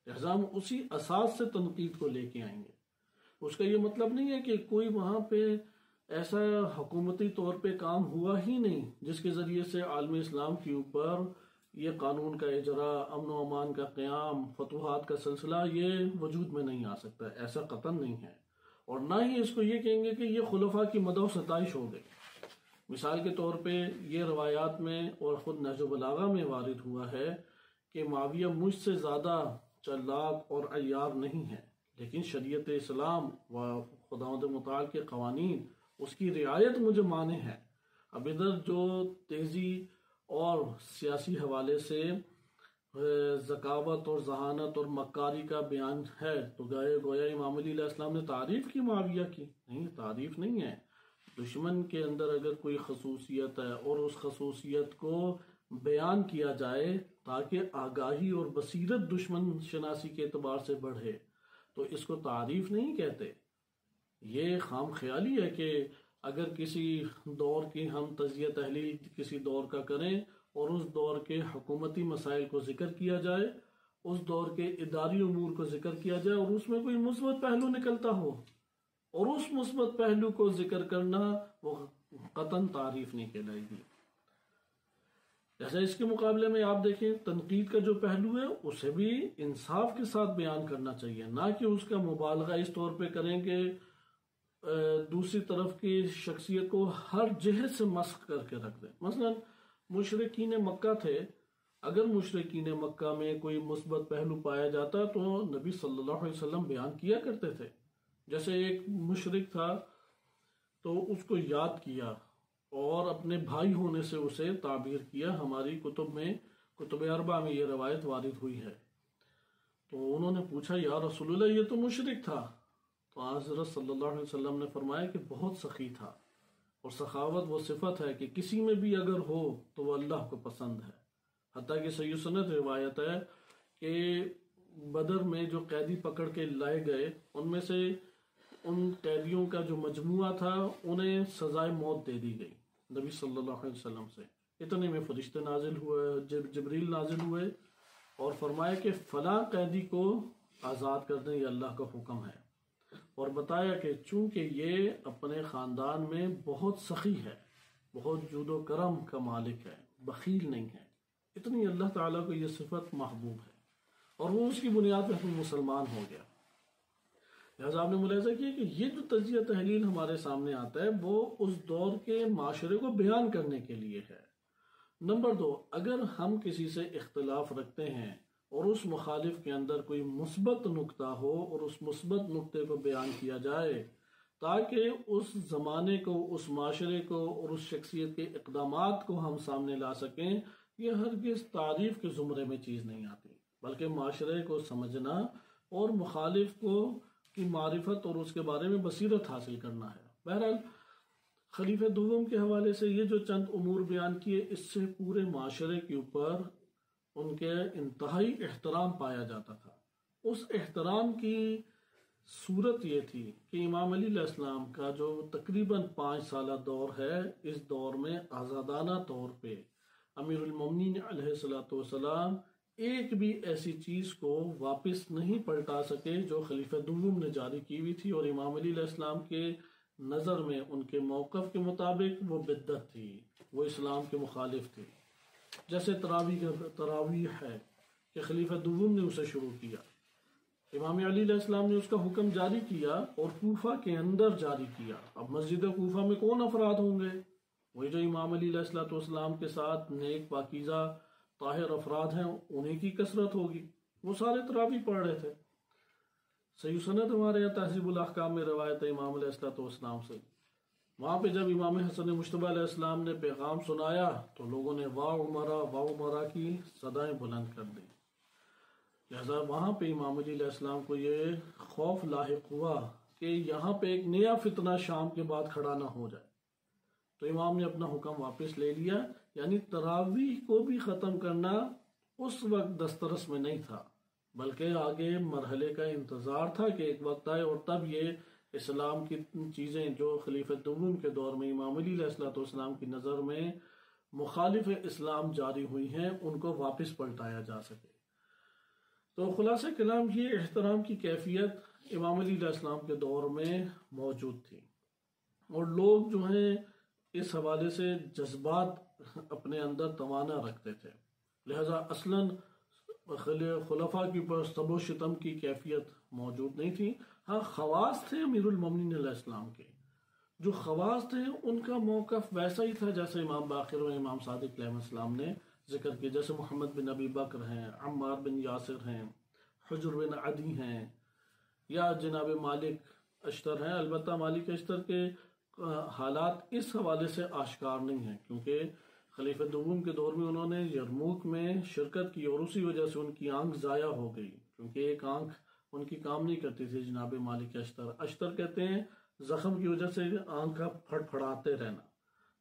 لہذا ہم اسی اساس سے تنقید کو لے کے آئیں گے۔ اس کا یہ مطلب نہیں ہے کہ کوئی وہاں پہ ایسا حکومتی طور پہ کام ہوا ہی نہیں جس کے ذریعے سے عالم اسلام کے اوپر یہ قانون کا اجرا، امن و امان کا قیام، فتوحات کا سلسلہ یہ وجود میں نہیں آ سکتا، ایسا قطعاً نہیں ہے۔ اور نہ ہی اس کو یہ کہیں گے کہ یہ خلفاء کی مدح و ستائش ہو گئی۔ مثال کے طور پہ یہ روایات میں اور خود نہج البلاغہ میں وارد ہوا ہے کہ معاویہ مجھ سے زیادہ چلاک اور عیار نہیں ہے، لیکن شریعت اسلام و خداوند متعال کے قوانین اس کی رعایت مجھے مانے ہے۔ اب ادھر جو تیزی اور سیاسی حوالے سے ذکاوت اور ذہانت اور مکاری کا بیان ہے تو گویا امام علی علیہ السلام نے تعریف کی معاویہ کی؟ نہیں، تعریف نہیں ہے۔ دشمن کے اندر اگر کوئی خصوصیت ہے اور اس خصوصیت کو بیان کیا جائے تاکہ آگاہی اور بصیرت دشمن شناسی کے اعتبار سے بڑھے تو اس کو تعریف نہیں کہتے۔ یہ خام خیالی ہے کہ اگر کسی دور کی ہم تجزیہ تحلیل کسی دور کا کریں اور اس دور کے حکومتی مسائل کو ذکر کیا جائے، اس دور کے اداری امور کو ذکر کیا جائے اور اس میں کوئی مثبت پہلو نکلتا ہو اور اس مثبت پہلو کو ذکر کرنا وہ قطعاً تعریف نہیں کہلائے گی۔ جیسے اس کے مقابلے میں آپ دیکھیں تنقید کا جو پہلو ہے اسے بھی انصاف کے ساتھ بیان کرنا چاہیے، نہ کہ اس کا مبالغہ اس طور پہ کریں کہ دوسری طرف کی شخصیت کو ہر جہت سے مسخ کر کے رکھ دیں۔ مثلا مشرکین مکہ تھے، اگر مشرکین مکہ میں کوئی مثبت پہلو پایا جاتا تو نبی صلی اللہ علیہ وسلم بیان کیا کرتے تھے۔ جیسے ایک مشرک تھا تو اس کو یاد کیا اور اپنے بھائی ہونے سے اسے تعبیر کیا۔ ہماری کتب میں کتب اربع میں یہ روایت وارد ہوئی ہے۔ تو انہوں نے پوچھا یا رسول اللہ یہ تو مشرک تھا، تو حضرت صلی اللہ علیہ وسلم نے فرمایا کہ بہت سخی تھا، اور سخاوت وہ صفت ہے کہ کسی میں بھی اگر ہو تو وہ اللہ کو پسند ہے۔ حتیٰ کہ صحیح سند روایت ہے کہ بدر میں جو قیدی پکڑ کے لائے گئے ان میں سے ان قیدیوں کا جو مجموعہ تھا انہیں سزائے موت دے دی گئی نبی صلی اللہ علیہ وسلم سے۔ اتنے میں فرشتے نازل ہوئے، جبریل نازل ہوئے اور فرمایا کہ فلاں قیدی کو آزاد کر دیں، یہ اللہ کا حکم ہے، اور بتایا کہ چونکہ یہ اپنے خاندان میں بہت سخی ہے، بہت جود و کرم کا مالک ہے، بخیل نہیں ہے، اتنی اللہ تعالیٰ کو یہ صفت محبوب ہے، اور وہ اس کی بنیاد پہ مسلمان ہو گیا۔ لہٰذا آپ نے ملاحظہ کیا کہ یہ جو تجزیہ تحلیل ہمارے سامنے آتا ہے وہ اس دور کے معاشرے کو بیان کرنے کے لیے ہے۔ نمبر 2، اگر ہم کسی سے اختلاف رکھتے ہیں اور اس مخالف کے اندر کوئی مثبت نقطہ ہو اور اس مثبت نقطے کو بیان کیا جائے تاکہ اس زمانے کو، اس معاشرے کو اور اس شخصیت کے اقدامات کو ہم سامنے لا سکیں، یہ ہرگز تعریف کے زمرے میں چیز نہیں آتی، بلکہ معاشرے کو سمجھنا اور مخالف کو کی معرفت اور اس کے بارے میں بصیرت حاصل کرنا ہے۔ بہرحال خلیفہ دوم کے حوالے سے یہ جو چند امور بیان کیے، اس سے پورے معاشرے کے اوپر ان کے انتہائی احترام پایا جاتا تھا۔ اس احترام کی صورت یہ تھی کہ امام علی علیہ السلام کا جو تقریباً 5 سالہ دور ہے، اس دور میں آزادانہ طور پہ امیر المومنین علیہ السلام ایک بھی ایسی چیز کو واپس نہیں پلٹا سکے جو خلیفہ دوم نے جاری کی ہوئی تھی، اور امام علی علیہ السلام کے نظر میں ان کے موقف کے مطابق وہ بدعت تھی، وہ اسلام کے مخالف تھی۔ جیسے تراویح ہے کہ خلیفہ دوم نے اسے شروع کیا، امام علی علیہ السلام نے اس کا حکم جاری کیا اور کوفہ کے اندر جاری کیا۔ اب مسجد کوفہ میں کون افراد ہوں گے؟ وہی جو امام علی علیہ السلام کے ساتھ نیک پاکیزہ طاہر افراد ہیں، انہیں کی کثرت ہوگی، وہ سارے تراویح پڑھ رہے تھے۔ صحیح سند ہمارے یہاں تہذیب الاحکام میں روایت ہے امام علیہ السلام سے، وہاں پہ جب امام حسن مجتبی علیہ السلام نے پیغام سنایا تو لوگوں نے واہ عمرہ کی صدائیں بلند کر دی۔ لہذا وہاں پہ امام علی علیہ السلام کو یہ خوف لاحق ہوا کہ یہاں پہ ایک نیا فتنہ شام کے بعد کھڑا نہ ہو جائے، تو امام نے اپنا حکم واپس لے لیا، یعنی تراویح کو بھی ختم کرنا اس وقت دسترس میں نہیں تھا، بلکہ آگے مرحلے کا انتظار تھا کہ ایک وقت آئے اور تب یہ اسلام کی چیزیں جو خلیفہ دوم کے دور میں امام علی علیہ السلام کی نظر میں مخالف اسلام جاری ہوئی ہیں ان کو واپس پلٹایا جا سکے۔ تو خلاصہ کلام یہ احترام کی کیفیت امام علی علیہ السلام کے دور میں موجود تھی، اور لوگ جو ہیں اس حوالے سے جذبات اپنے اندر توانا رکھتے تھے، لہذا اصلاً خلفاء کے اوپر سب و شتم کی کیفیت موجود نہیں تھی۔ ہاں خواص تھے امیر المومنین علیہ السلام کے، جو خواص تھے ان کا موقف ویسا ہی تھا جیسے امام باقر و امام صادق علیہ السلام نے ذکر کیا، جیسے محمد بن ابی بکر ہیں، عمار بن یاسر ہیں، حجر بن عدی ہیں، یا جناب مالک اشتر ہیں۔ البتہ مالک اشتر کے حالات اس حوالے سے آشکار نہیں ہیں، کیونکہ خلیفہ دوم کے دور میں انہوں نے یرموک میں شرکت کی اور اسی وجہ سے ان کی آنکھ ضائع ہو گئی، کیونکہ ایک آنکھ ان کی کام نہیں کرتی تھی۔ جناب مالک اشتر کہتے ہیں زخم کی وجہ سے آنکھ کا پھڑ پھڑاتے رہنا،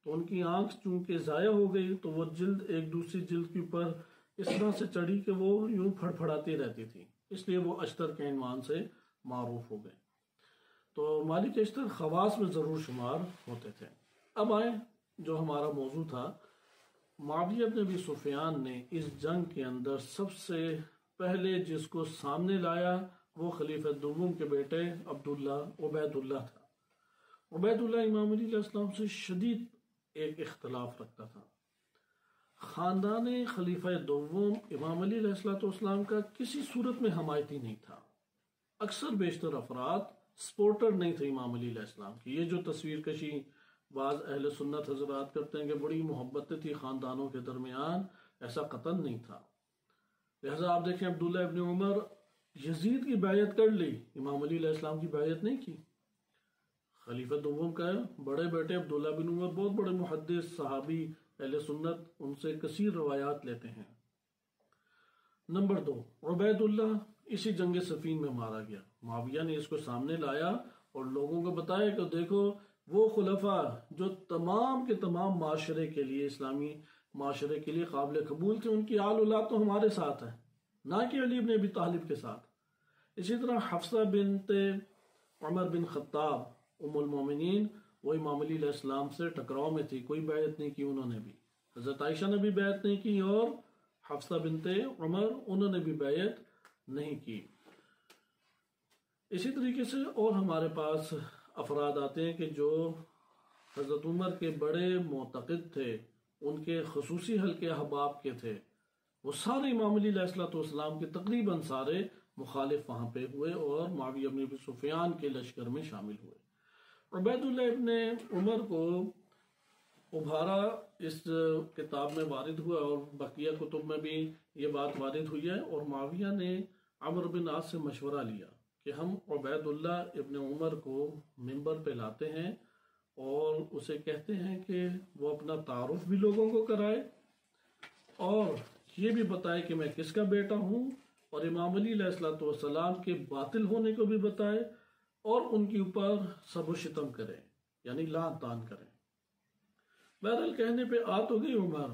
تو ان کی آنکھ چونکہ ضائع ہو گئی تو وہ جلد ایک دوسری جلد کے اوپر اس طرح سے چڑھی کہ وہ یوں پھڑ پھڑاتی رہتی تھی، اس لیے وہ اشتر کے عنوان سے معروف ہو گئے۔ تو مالک اشتر خواص میں ضرور شمار ہوتے تھے۔ اب آئیں جو ہمارا موضوع تھا، معاویہ بن ابی سفیان نے اس جنگ کے اندر سب سے پہلے جس کو سامنے لایا وہ خلیفہ دوم کے بیٹے عبید اللہ تھا۔ عبید اللہ امام علی علیہ السلام سے شدید ایک اختلاف رکھتا تھا۔ خاندان خلیفہ دوم امام علی علیہ السلام کا کسی صورت میں حمایتی نہیں تھا۔ اکثر بیشتر افراد سپورٹر نہیں تھے امام علی علیہ السلام کی۔ یہ جو تصویر کشی بعض اہل سنت حضرات کرتے ہیں کہ بڑی محبتیں تھی خاندانوں کے درمیان، ایسا قطعاً نہیں تھا۔ لہذا آپ دیکھیں عبداللہ ابن عمر یزید کی بیعت کر لی، امام علی علیہ السلام کی بیعت نہیں کی۔ خلیفہ دوم کا بڑے بیٹے عبداللہ بن عمر بہت بڑے محدث صحابی اہل سنت، ان سے کثیر روایات لیتے ہیں۔ نمبر 2، عبید اللہ اسی جنگ صفین میں مارا گیا۔ معاویہ نے اس کو سامنے لایا اور لوگوں کو بتایا کہ دیکھو وہ خلفاء جو تمام کے تمام معاشرے کے لیے، اسلامی معاشرے کے لیے قابل قبول تھے، ان کی آل اولاد تو ہمارے ساتھ ہے، نہ کہ علی بن ابی طالب کے ساتھ۔ اسی طرح حفصہ بنت عمر بن خطاب ام المومنین، وہ امام علی علیہ السلام سے ٹکراؤ میں تھی، کوئی بیعت نہیں کی انہوں نے بھی۔ حضرت عائشہ نے بھی بیعت نہیں کی اور حفصہ بنت عمر انہوں نے بھی بیعت نہیں کی۔ اسی طریقے سے اور ہمارے پاس افراد آتے ہیں کہ جو حضرت عمر کے بڑے معتقد تھے، ان کے خصوصی حلقے احباب کے تھے، وہ سارے امام علی علیہ السلام کے تقریباً سارے مخالف وہاں پہ ہوئے اور معاویہ بن ابی سفیان کے لشکر میں شامل ہوئے۔ عبید اللہ ابن عمر کو ابھارا اس کتاب میں وارد ہوا اور بقیہ کتب میں بھی یہ بات وارد ہوئی ہے، اور معاویہ نے عمرو بن عاص سے مشورہ لیا کہ ہم عبید اللہ ابن عمر کو منبر پہ لاتے ہیں اور اسے کہتے ہیں کہ وہ اپنا تعارف بھی لوگوں کو کرائے اور یہ بھی بتائے کہ میں کس کا بیٹا ہوں، اور امام علی علیہ السلام کے باطل ہونے کو بھی بتائے اور ان کے اوپر سب و شتم کرے، یعنی لعن طعن کرے۔ بہرحال کہنے پہ آ تو گئی عمر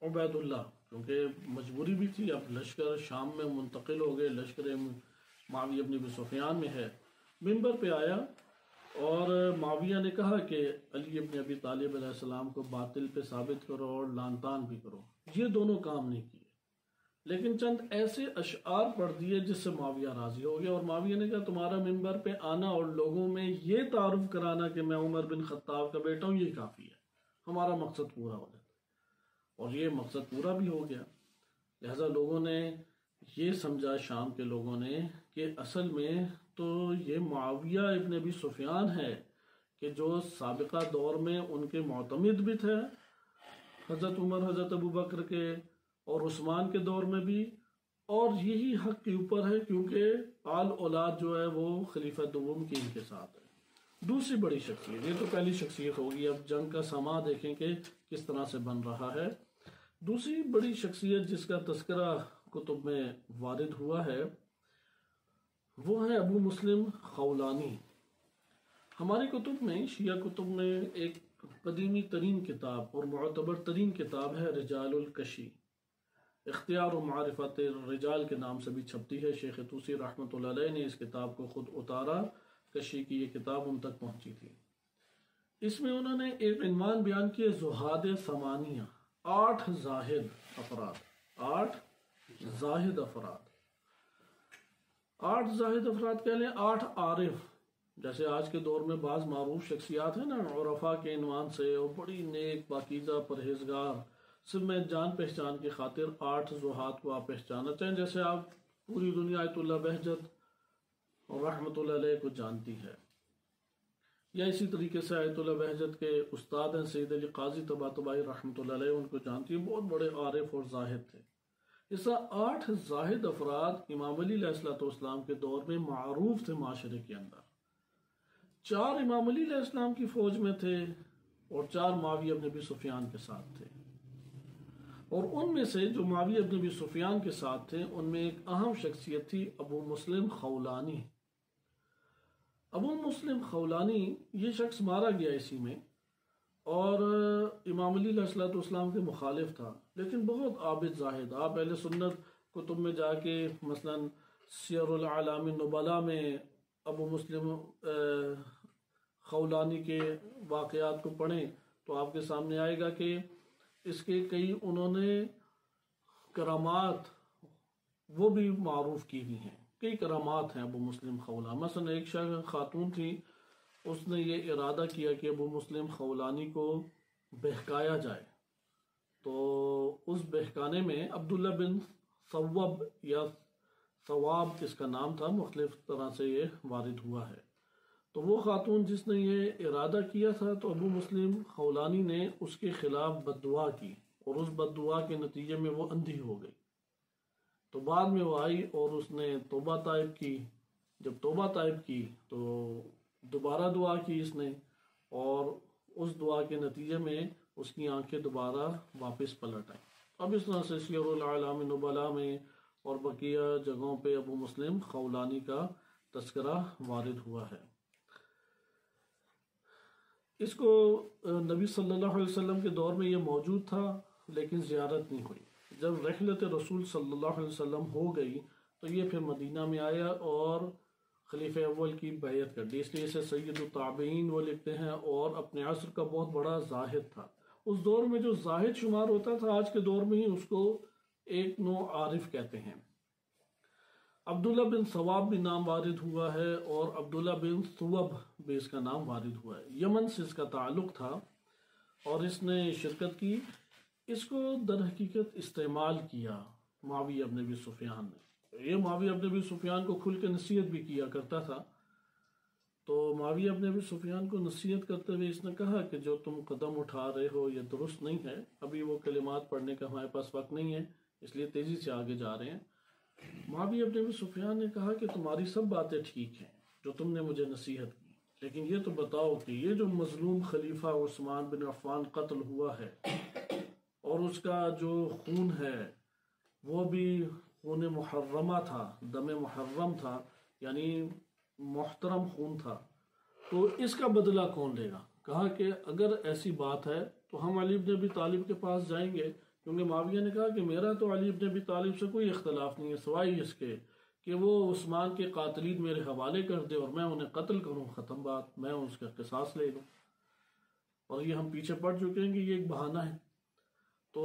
عبید اللہ، کیونکہ مجبوری بھی تھی، اب لشکر شام میں منتقل ہو گئے، لشکر معاویہ بن ابی سفیان میں ہے۔ منبر پہ آیا اور معاویہ نے کہا کہ علی بن ابی طالب علیہ السلام کو باطل پہ ثابت کرو اور لعن طعن بھی کرو۔ یہ دونوں کام نہیں کیے، لیکن چند ایسے اشعار پڑھ دیے جس سے معاویہ راضی ہو گیا، اور معاویہ نے کہا تمہارا منبر پہ آنا اور لوگوں میں یہ تعارف کرانا کہ میں عمر بن خطاب کا بیٹا ہوں، یہ کافی ہے، ہمارا مقصد پورا ہو جاتا ہے۔ اور یہ مقصد پورا بھی ہو گیا۔ لہذا لوگوں نے یہ سمجھا، شام کے لوگوں نے، کہ اصل میں تو یہ معاویہ ابن ابی سفیان ہے کہ جو سابقہ دور میں ان کے معتمد بھی تھے، حضرت عمر، حضرت ابو بکر کے اور عثمان کے دور میں بھی، اور یہی حق کے اوپر ہے کیونکہ آل اولاد جو ہے وہ خلیفہ دوم کی ان کے ساتھ ہے۔ دوسری بڑی شخصیت، یہ تو پہلی شخصیت ہوگی، اب جنگ کا سما دیکھیں کہ کس طرح سے بن رہا ہے۔ دوسری بڑی شخصیت جس کا تذکرہ کتب میں وارد ہوا ہے وہ ہے ابو مسلم خولانی۔ ہماری کتب میں، شیعہ کتب میں، ایک قدیمی ترین کتاب اور معتبر ترین کتاب ہے رجال الکشی، اختیار و معرفت الرجال کے نام سے بھی چھپتی ہے۔ شیخ طوسی رحمۃ اللہ علیہ نے اس کتاب کو خود اتارا، کشی کی یہ کتاب ان تک پہنچی تھی۔ اس میں انہوں نے ایک عنوان بیان کیا زہاد ثمانیہ، 8 زاہد افراد، 8 زاہد افراد، 8 زاہد افراد کہہ لیں، 8 عارف، جیسے آج کے دور میں بعض معروف شخصیات ہیں نا عرفا کے عنوان سے، اور بڑی نیک پاکیزہ پرہیزگار، صرف میں جان پہچان کی خاطر 8 زہاد کو آپ پہچانا چاہیں، جیسے آپ پوری دنیا آیت اللہ بہجت اور رحمت اللہ علیہ کو جانتی ہے، یا اسی طریقے سے آیت اللہ بہجت کے استاد ہیں سید علی قاضی طباطبائی رحمت اللہ علیہ، ان کو جانتی ہے، بہت بڑے عارف اور زاہد تھے۔ اس طرح 8 زاہد افراد امام علی علیہ السلام کے دور میں معروف تھے معاشرے کے اندر۔ 4 امام علی علیہ السلام کی فوج میں تھے اور 4 معاویہ بن ابی سفیان کے ساتھ تھے، اور ان میں سے جو معاویہ بن ابی سفیان کے ساتھ تھے ان میں ایک اہم شخصیت تھی ابو مسلم خولانی۔ ابو مسلم خولانی یہ شخص مارا گیا اسی میں، اور امام علی علیہ السلام کے مخالف تھا، لیکن بہت عابد زاہد۔ آپ اہل سنت کتب میں جا کے مثلا سیر الاعلام النبلاء میں ابو مسلم خولانی کے واقعات کو پڑھیں تو آپ کے سامنے آئے گا کہ اس کے کئی انہوں نے کرامات وہ بھی معروف کی ہوئی ہیں، کئی کرامات ہیں ابو مسلم خولانی۔ مثلا ایک خاتون تھی، اس نے یہ ارادہ کیا کہ ابو مسلم خولانی کو بہکایا جائے، تو اس بہکانے میں عبداللہ بن ثوب یا ثواب اس کا نام تھا، مختلف طرح سے یہ وارد ہوا ہے، تو وہ خاتون جس نے یہ ارادہ کیا تھا تو ابو مسلم خولانی نے اس کے خلاف بد دعا کی، اور اس بد دعا کے نتیجے میں وہ اندھی ہو گئی۔ تو بعد میں وہ آئی اور اس نے توبہ طائب کی، جب توبہ طائب کی تو دوبارہ دعا کی اس نے، اور اس دعا کے نتیجے میں اس کی آنکھیں دوبارہ واپس پلٹ آئیں۔ اب اس طرح سے سیر الاعلام النبلاء میں اور بقیہ جگہوں پہ ابو مسلم خولانی کا تذکرہ وارد ہوا ہے۔ اس کو نبی صلی اللہ علیہ وسلم کے دور میں یہ موجود تھا، لیکن زیارت نہیں ہوئی۔ جب رحلت رسول صلی اللہ علیہ وسلم ہو گئی تو یہ پھر مدینہ میں آیا اور خلیفہ اول کی بیعت کر دی، اس لیے اسے سید التابعین وہ لکھتے ہیں، اور اپنے عصر کا بہت بڑا زاہد تھا۔ اس دور میں جو زاہد شمار ہوتا تھا، آج کے دور میں ہی اس کو ایک نو عارف کہتے ہیں۔ عبداللہ بن ثواب بھی نام وارد ہوا ہے، اور عبداللہ بن ثوب بھی اس کا نام وارد ہوا ہے۔ یمن سے اس کا تعلق تھا اور اس نے شرکت کی۔ اس کو در حقیقت استعمال کیا معاویہ بن ابی سفیان نے۔ یہ معاویہ بن ابی سفیان کو کھل کے نصیحت بھی کیا کرتا تھا، تو معاویہ بن ابی سفیان کو نصیحت کرتے ہوئے اس نے کہا کہ جو تم قدم اٹھا رہے ہو یہ درست نہیں ہے۔ ابھی وہ کلمات پڑھنے کا ہمارے پاس وقت نہیں ہے، اس لیے تیزی سے آگے جا رہے ہیں۔ معاویہ بن ابی سفیان نے کہا کہ تمہاری سب باتیں ٹھیک ہیں جو تم نے مجھے نصیحت کی، لیکن یہ تو بتاؤ کہ یہ جو مظلوم خلیفہ عثمان بن عفان قتل ہوا ہے، اور اس کا جو خون ہے وہ بھی خون محرمہ تھا، دم محرم تھا، یعنی محترم خون تھا، تو اس کا بدلہ کون لے گا؟ کہا کہ اگر ایسی بات ہے تو ہم علی بن ابی طالب کے پاس جائیں گے، کیونکہ معاویہ نے کہا کہ میرا تو علی بن ابی طالب سے کوئی اختلاف نہیں ہے سوائے اس کے کہ وہ عثمان کے قاتلین میرے حوالے کر دے اور میں انہیں قتل کروں، ختم بات، میں اس کا قصاص لے لوں۔ اور یہ ہم پیچھے پڑ چکے ہیں کہ یہ ایک بہانہ ہے۔ تو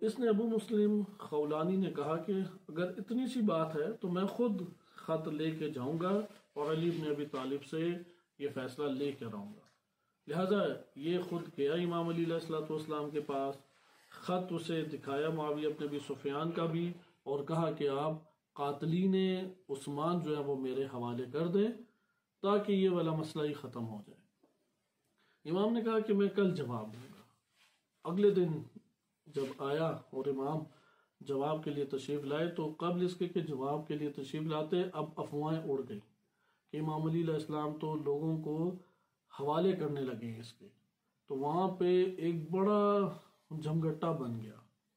اس نے ابو مسلم خولانی نے کہا کہ اگر اتنی سی بات ہے تو میں خود خط لے کے جاؤں گا اور علی بن ابی طالب سے یہ فیصلہ لے کر آؤں گا۔ لہٰذا یہ خود گیا امام علی علیہ السلام کے پاس، خط اسے دکھایا معاویہ بن ابی سفیان کا بھی، اور کہا کہ آپ قاتلین عثمان جو ہے وہ میرے حوالے کر دیں تاکہ یہ والا مسئلہ ہی ختم ہو جائے۔ امام نے کہا کہ میں کل جواب دوں گا۔ اگلے دن جب آیا اور امام جواب کے لیے تشریف لائے تو قبل اس کے کہ جواب کے لیے تشریف لاتے اب افواہیں اڑ گئی کہ امام علی علیہ السلام تو لوگوں کو حوالے کرنے لگے ہیں اس کے، تو وہاں پہ ایک بڑا جھمگٹا بن گیا،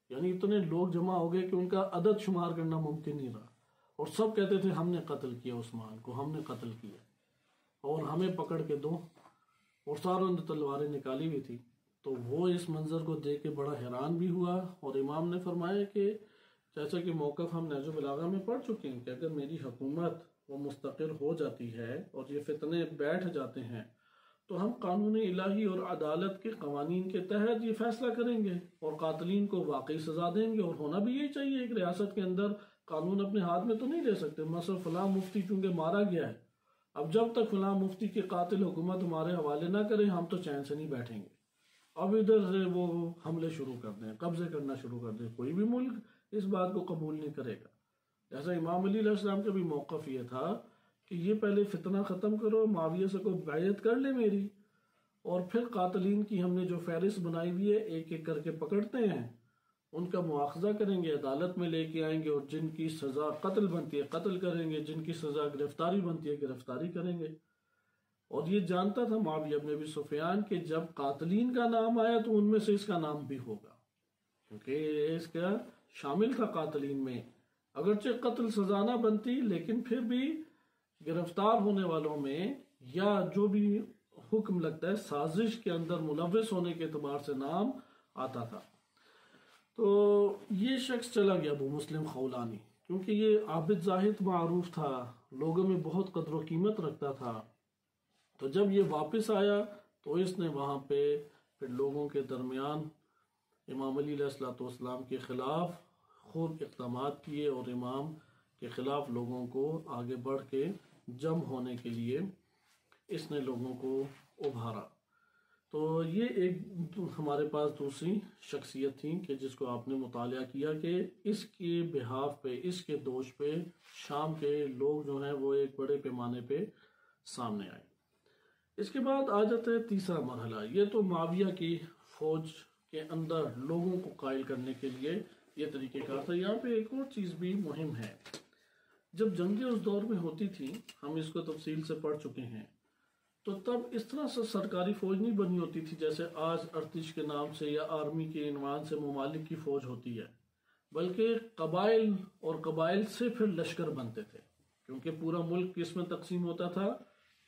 یعنی اتنے لوگ جمع ہو گئے کہ ان کا عدد شمار کرنا ممکن نہیں رہا، اور سب کہتے تھے ہم نے قتل کیا عثمان کو، ہم نے قتل کیا اور ہمیں پکڑ کے دو، اور ساروں نے تلواریں نکالی ہوئی تھی۔ تو وہ اس منظر کو دیکھ کے بڑا حیران بھی ہوا، اور امام نے فرمایا کہ جیسا کہ موقف ہم نہج البلاغہ میں پڑھ چکے ہیں کہ اگر میری حکومت وہ مستقر ہو جاتی ہے اور یہ فتنے بیٹھ جاتے ہیں تو ہم قانون الہی اور عدالت کے قوانین کے تحت یہ فیصلہ کریں گے اور قاتلین کو واقعی سزا دیں گے، اور ہونا بھی یہی چاہیے۔ ایک ریاست کے اندر قانون اپنے ہاتھ میں تو نہیں لے سکتے، مثلا فلاں مفتی چونکہ مارا گیا ہے، اب جب تک فلاں مفتی کے قاتل حکومت ہمارے حوالے نہ کرے ہم تو چین سے نہیں بیٹھیں گے۔ اب ادھر سے وہ حملے شروع کر دیں، قبضے کرنا شروع کر دیں، کوئی بھی ملک اس بات کو قبول نہیں کرے گا۔ جیسا امام علی علیہ السلام کا بھی موقف یہ تھا کہ یہ پہلے فتنہ ختم کرو، معاویہ سے کوئی بیعت کر لے میری، اور پھر قاتلین کی ہم نے جو فہرست بنائی ہوئی ہے ایک ایک کر کے پکڑتے ہیں، ان کا مواخذہ کریں گے، عدالت میں لے کے آئیں گے، اور جن کی سزا قتل بنتی ہے قتل کریں گے، جن کی سزا گرفتاری بنتی ہے گرفتاری کریں گے۔ اور یہ جانتا تھا معاویہ بن ابی سفیان کہ جب قاتلین کا نام آیا تو ان میں سے اس کا نام بھی ہوگا، کیونکہ اس کا شامل تھا قاتلین میں، اگرچہ قتل سزا نہ بنتی لیکن پھر بھی گرفتار ہونے والوں میں یا جو بھی حکم لگتا ہے سازش کے اندر ملوث ہونے کے اعتبار سے نام آتا تھا۔ تو یہ شخص چلا گیا ابو مسلم خولانی، کیونکہ یہ عابد زاہد معروف تھا، لوگوں میں بہت قدر و قیمت رکھتا تھا، تو جب یہ واپس آیا تو اس نے وہاں پہ پھر لوگوں کے درمیان امام علی علیہ السلام کے خلاف خوب اقدامات کیے اور امام کے خلاف لوگوں کو آگے بڑھ کے جمع ہونے کے لیے اس نے لوگوں کو ابھارا۔ تو یہ ایک ہمارے پاس دوسری شخصیت تھی کہ جس کو آپ نے مطالعہ کیا کہ اس کے بہاف پہ، اس کے دوش پہ شام کے لوگ جو ہیں وہ ایک بڑے پیمانے پہ سامنے آئے۔ اس کے بعد آ جاتا ہے تیسرا مرحلہ، یہ تو معاویہ کی فوج کے اندر لوگوں کو قائل کرنے کے لیے یہ طریقہ کار تھا۔ یہاں پہ ایک اور چیز بھی مہم ہے، جب جنگیں اس دور میں ہوتی تھیں، ہم اس کو تفصیل سے پڑھ چکے ہیں، تو تب اس طرح سے سرکاری فوج نہیں بنی ہوتی تھی جیسے آج ارتش کے نام سے یا آرمی کے عنوان سے ممالک کی فوج ہوتی ہے، بلکہ قبائل اور قبائل سے پھر لشکر بنتے تھے، کیونکہ پورا ملک کس میں تقسیم ہوتا تھا؟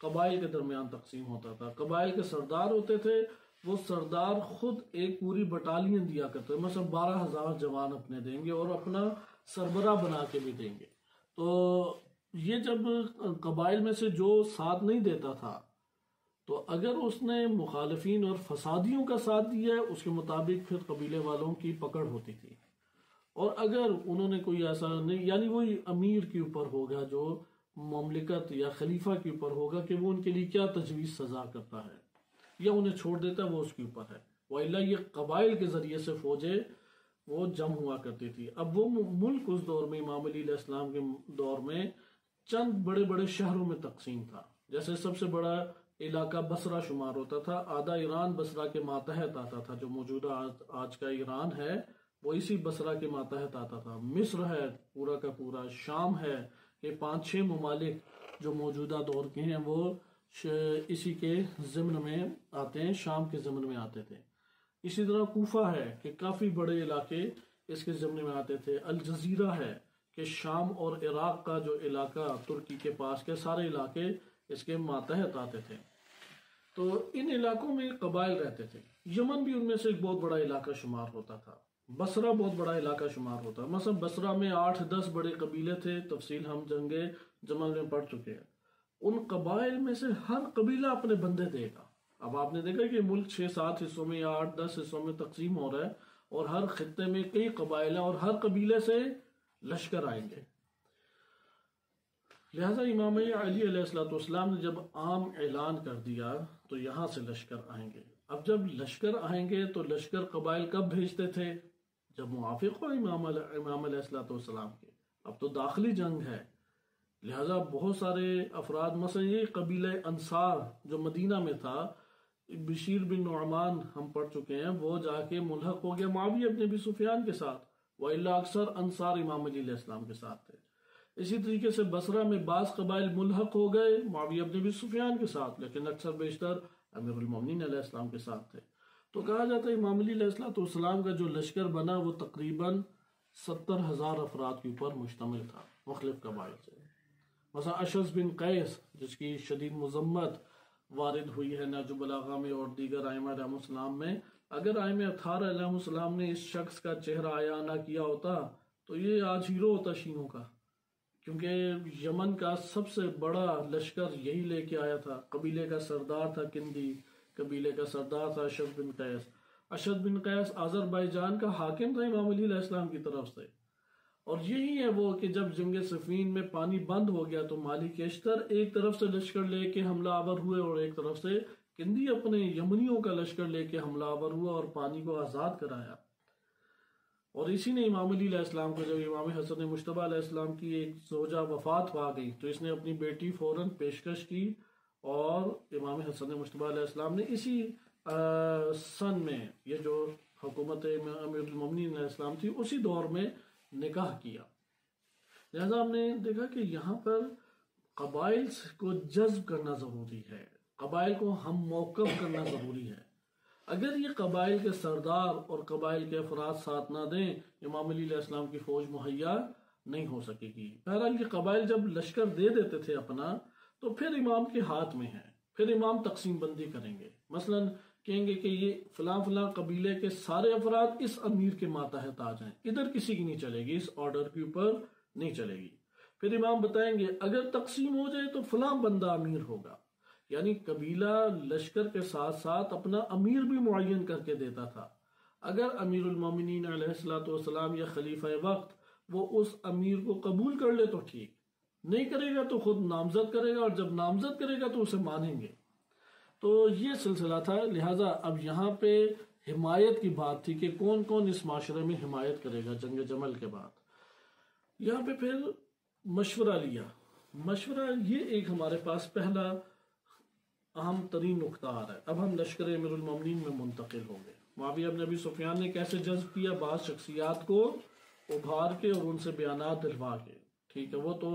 قبائل کے درمیان تقسیم ہوتا تھا۔ قبائل کے سردار ہوتے تھے، وہ سردار خود ایک پوری بٹالین دیا کرتے تھے، مثلا 12,000 جوان اپنے دیں گے اور اپنا سربراہ بنا کے بھی دیں گے۔ تو یہ جب قبائل میں سے جو ساتھ نہیں دیتا تھا تو اگر اس نے مخالفین اور فسادیوں کا ساتھ دیا ہے اس کے مطابق پھر قبیلے والوں کی پکڑ ہوتی تھی، اور اگر انہوں نے کوئی ایسا نہیں، یعنی وہی امیر کے اوپر ہوگا جو مملکت یا خلیفہ کے اوپر ہوگا کہ وہ ان کے لیے کیا تجویز سزا کرتا ہے یا انہیں چھوڑ دیتا ہے، وہ اس کے اوپر ہے۔ وَإِلَّا یہ قبائل کے ذریعے سے فوجیں وہ جمع ہوا کرتی تھی۔ اب وہ ملک اس دور میں امام علی علیہ السلام کے دور میں چند بڑے بڑے شہروں میں تقسیم تھا، جیسے سب سے بڑا علاقہ بصرہ شمار ہوتا تھا، آدھا ایران بصرہ کے ماتحت آتا تھا، جو موجودہ آج کا ایران ہے وہ اسی بصرہ کے ماتحت آتا تھا۔ مصر ہے پورا کا پورا، شام ہے، یہ 5-6 ممالک جو موجودہ دور کے ہیں وہ اسی کے ضمن میں آتے ہیں، شام کے ضمن میں آتے تھے۔ اسی طرح کوفہ ہے کہ کافی بڑے علاقے اس کے ضمن میں آتے تھے۔ الجزیرہ ہے کہ شام اور عراق کا جو علاقہ ترکی کے پاس کے سارے علاقے اس کے ماتحت آتے تھے۔ تو ان علاقوں میں قبائل رہتے تھے۔ یمن بھی ان میں سے ایک بہت بڑا علاقہ شمار ہوتا تھا، بصرہ بہت بڑا علاقہ شمار ہوتا ہے۔ مثلا بصرہ میں 8-10 بڑے قبیلے تھے، تفصیل ہم جنگ جمل میں پڑھ چکے ہیں۔ ان قبائل میں سے ہر قبیلہ اپنے بندے دے گا۔ اب آپ نے دیکھا کہ ملک 6-7 حصوں میں یا 8-10 حصوں میں تقسیم ہو رہا ہے، اور ہر خطے میں کئی قبائل ہیں اور ہر قبیلے سے لشکر آئیں گے۔ لہذا امام علی علیہ السلام نے جب عام اعلان کر دیا تو یہاں سے لشکر آئیں گے۔ اب جب لشکر آئیں گے تو لشکر قبائل کب بھیجتے تھے؟ جب موافق ہو امام علیہ السلام کے۔ اب تو داخلی جنگ ہے، لہذا بہت سارے افراد، مثلا یہ قبیلہ انصار جو مدینہ میں تھا، بشیر بن نعمان ہم پڑھ چکے ہیں، وہ جا کے ملحق ہو گیا معاویہ بن ابی سفیان کے ساتھ، وَإِلَّا اکثر انصار امام علی علیہ السلام کے ساتھ تھے۔ اسی طریقے سے بصرہ میں بعض قبائل ملحق ہو گئے معاویہ بن ابی سفیان کے ساتھ، لیکن اکثر بیشتر امیر المومنین علیہ السلام کے ساتھ تھے۔ تو کہا جاتا ہے امام علی علیہ السلام کا جو لشکر بنا وہ تقریباً 70,000 افراد کے اوپر مشتمل تھا، مختلف قبائل سے۔ مثلا اشعث بن قیس جس کی شدید مذمت وارد ہوئی ہے نہج البلاغہ میں اور دیگر ائمہ علیہ السلام میں، اگر ائمہ اطہار علیہ السلام نے اس شخص کا چہرہ عیاں نہ کیا ہوتا تو یہ آج ہیرو ہوتا شیعوں کا، کیونکہ یمن کا سب سے بڑا لشکر یہی لے کے آیا تھا. قبیلے کا سردار تھا کندی، قبیلے کا سردار تھا اشد بن قیس. اشد بن قیس آذربائیجان کا حاکم تھا امام علی علیہ السلام کی طرف سے. اور یہی ہے وہ کہ جب جنگ صفین میں پانی بند ہو گیا تو مالک اشتر ایک طرف سے لشکر لے کے حملہ آور ہوئے اور ایک طرف سے کندی اپنے یمنیوں کا لشکر لے کے حملہ آور ہوا اور پانی کو آزاد کرایا. اور اسی نے امام علی علیہ السلام کو جب امام حسن مجتبیٰ علیہ السلام کی ایک زوجہ وفات پا گئی تو اس نے اپنی بیٹی فوراً پیشکش کی اور امام حسن مجتبیٰ علیہ السلام نے اسی سن میں، یہ جو حکومت امیر المومنین علیہ السلام تھی اسی دور میں نکاح کیا. لہذا ہم نے دیکھا کہ یہاں پر قبائل کو جذب کرنا ضروری ہے، قبائل کو ہم موقف کرنا ضروری ہے. اگر یہ قبائل کے سردار اور قبائل کے افراد ساتھ نہ دیں امام علی علیہ السلام کی فوج مہیا نہیں ہو سکے گی. بہرحال یہ قبائل جب لشکر دے دیتے تھے اپنا تو پھر امام کے ہاتھ میں ہے، پھر امام تقسیم بندی کریں گے. مثلا کہیں گے کہ یہ فلاں فلاں قبیلے کے سارے افراد اس امیر کے ماتحت آ جائیں، ادھر کسی کی نہیں چلے گی، اس آرڈر کے اوپر نہیں چلے گی. پھر امام بتائیں گے اگر تقسیم ہو جائے تو فلاں بندہ امیر ہوگا. یعنی قبیلہ لشکر کے ساتھ ساتھ اپنا امیر بھی معین کر کے دیتا تھا. اگر امیر المومنین علیہ السلام یا خلیفہ وقت وہ اس امیر کو قبول کر لے تو ٹھیک، نہیں کرے گا تو خود نامزد کرے گا، اور جب نامزد کرے گا تو اسے مانیں گے. تو یہ سلسلہ تھا. لہٰذا اب یہاں پہ حمایت کی بات تھی کہ کون کون اس معاشرے میں حمایت کرے گا. جنگ جمل کے بعد یہاں پہ پھر مشورہ لیا. مشورہ یہ ایک ہمارے پاس پہلا اہم ترین نقطہ آ رہا ہے. اب ہم لشکر امیر المومنین میں منتقل ہو گئے. معاویہ بن ابی سفیان نے کیسے جذب کیا؟ بعض شخصیات کو ابھار کے اور ان سے بیانات دلوا کے. ٹھیک ہے، وہ تو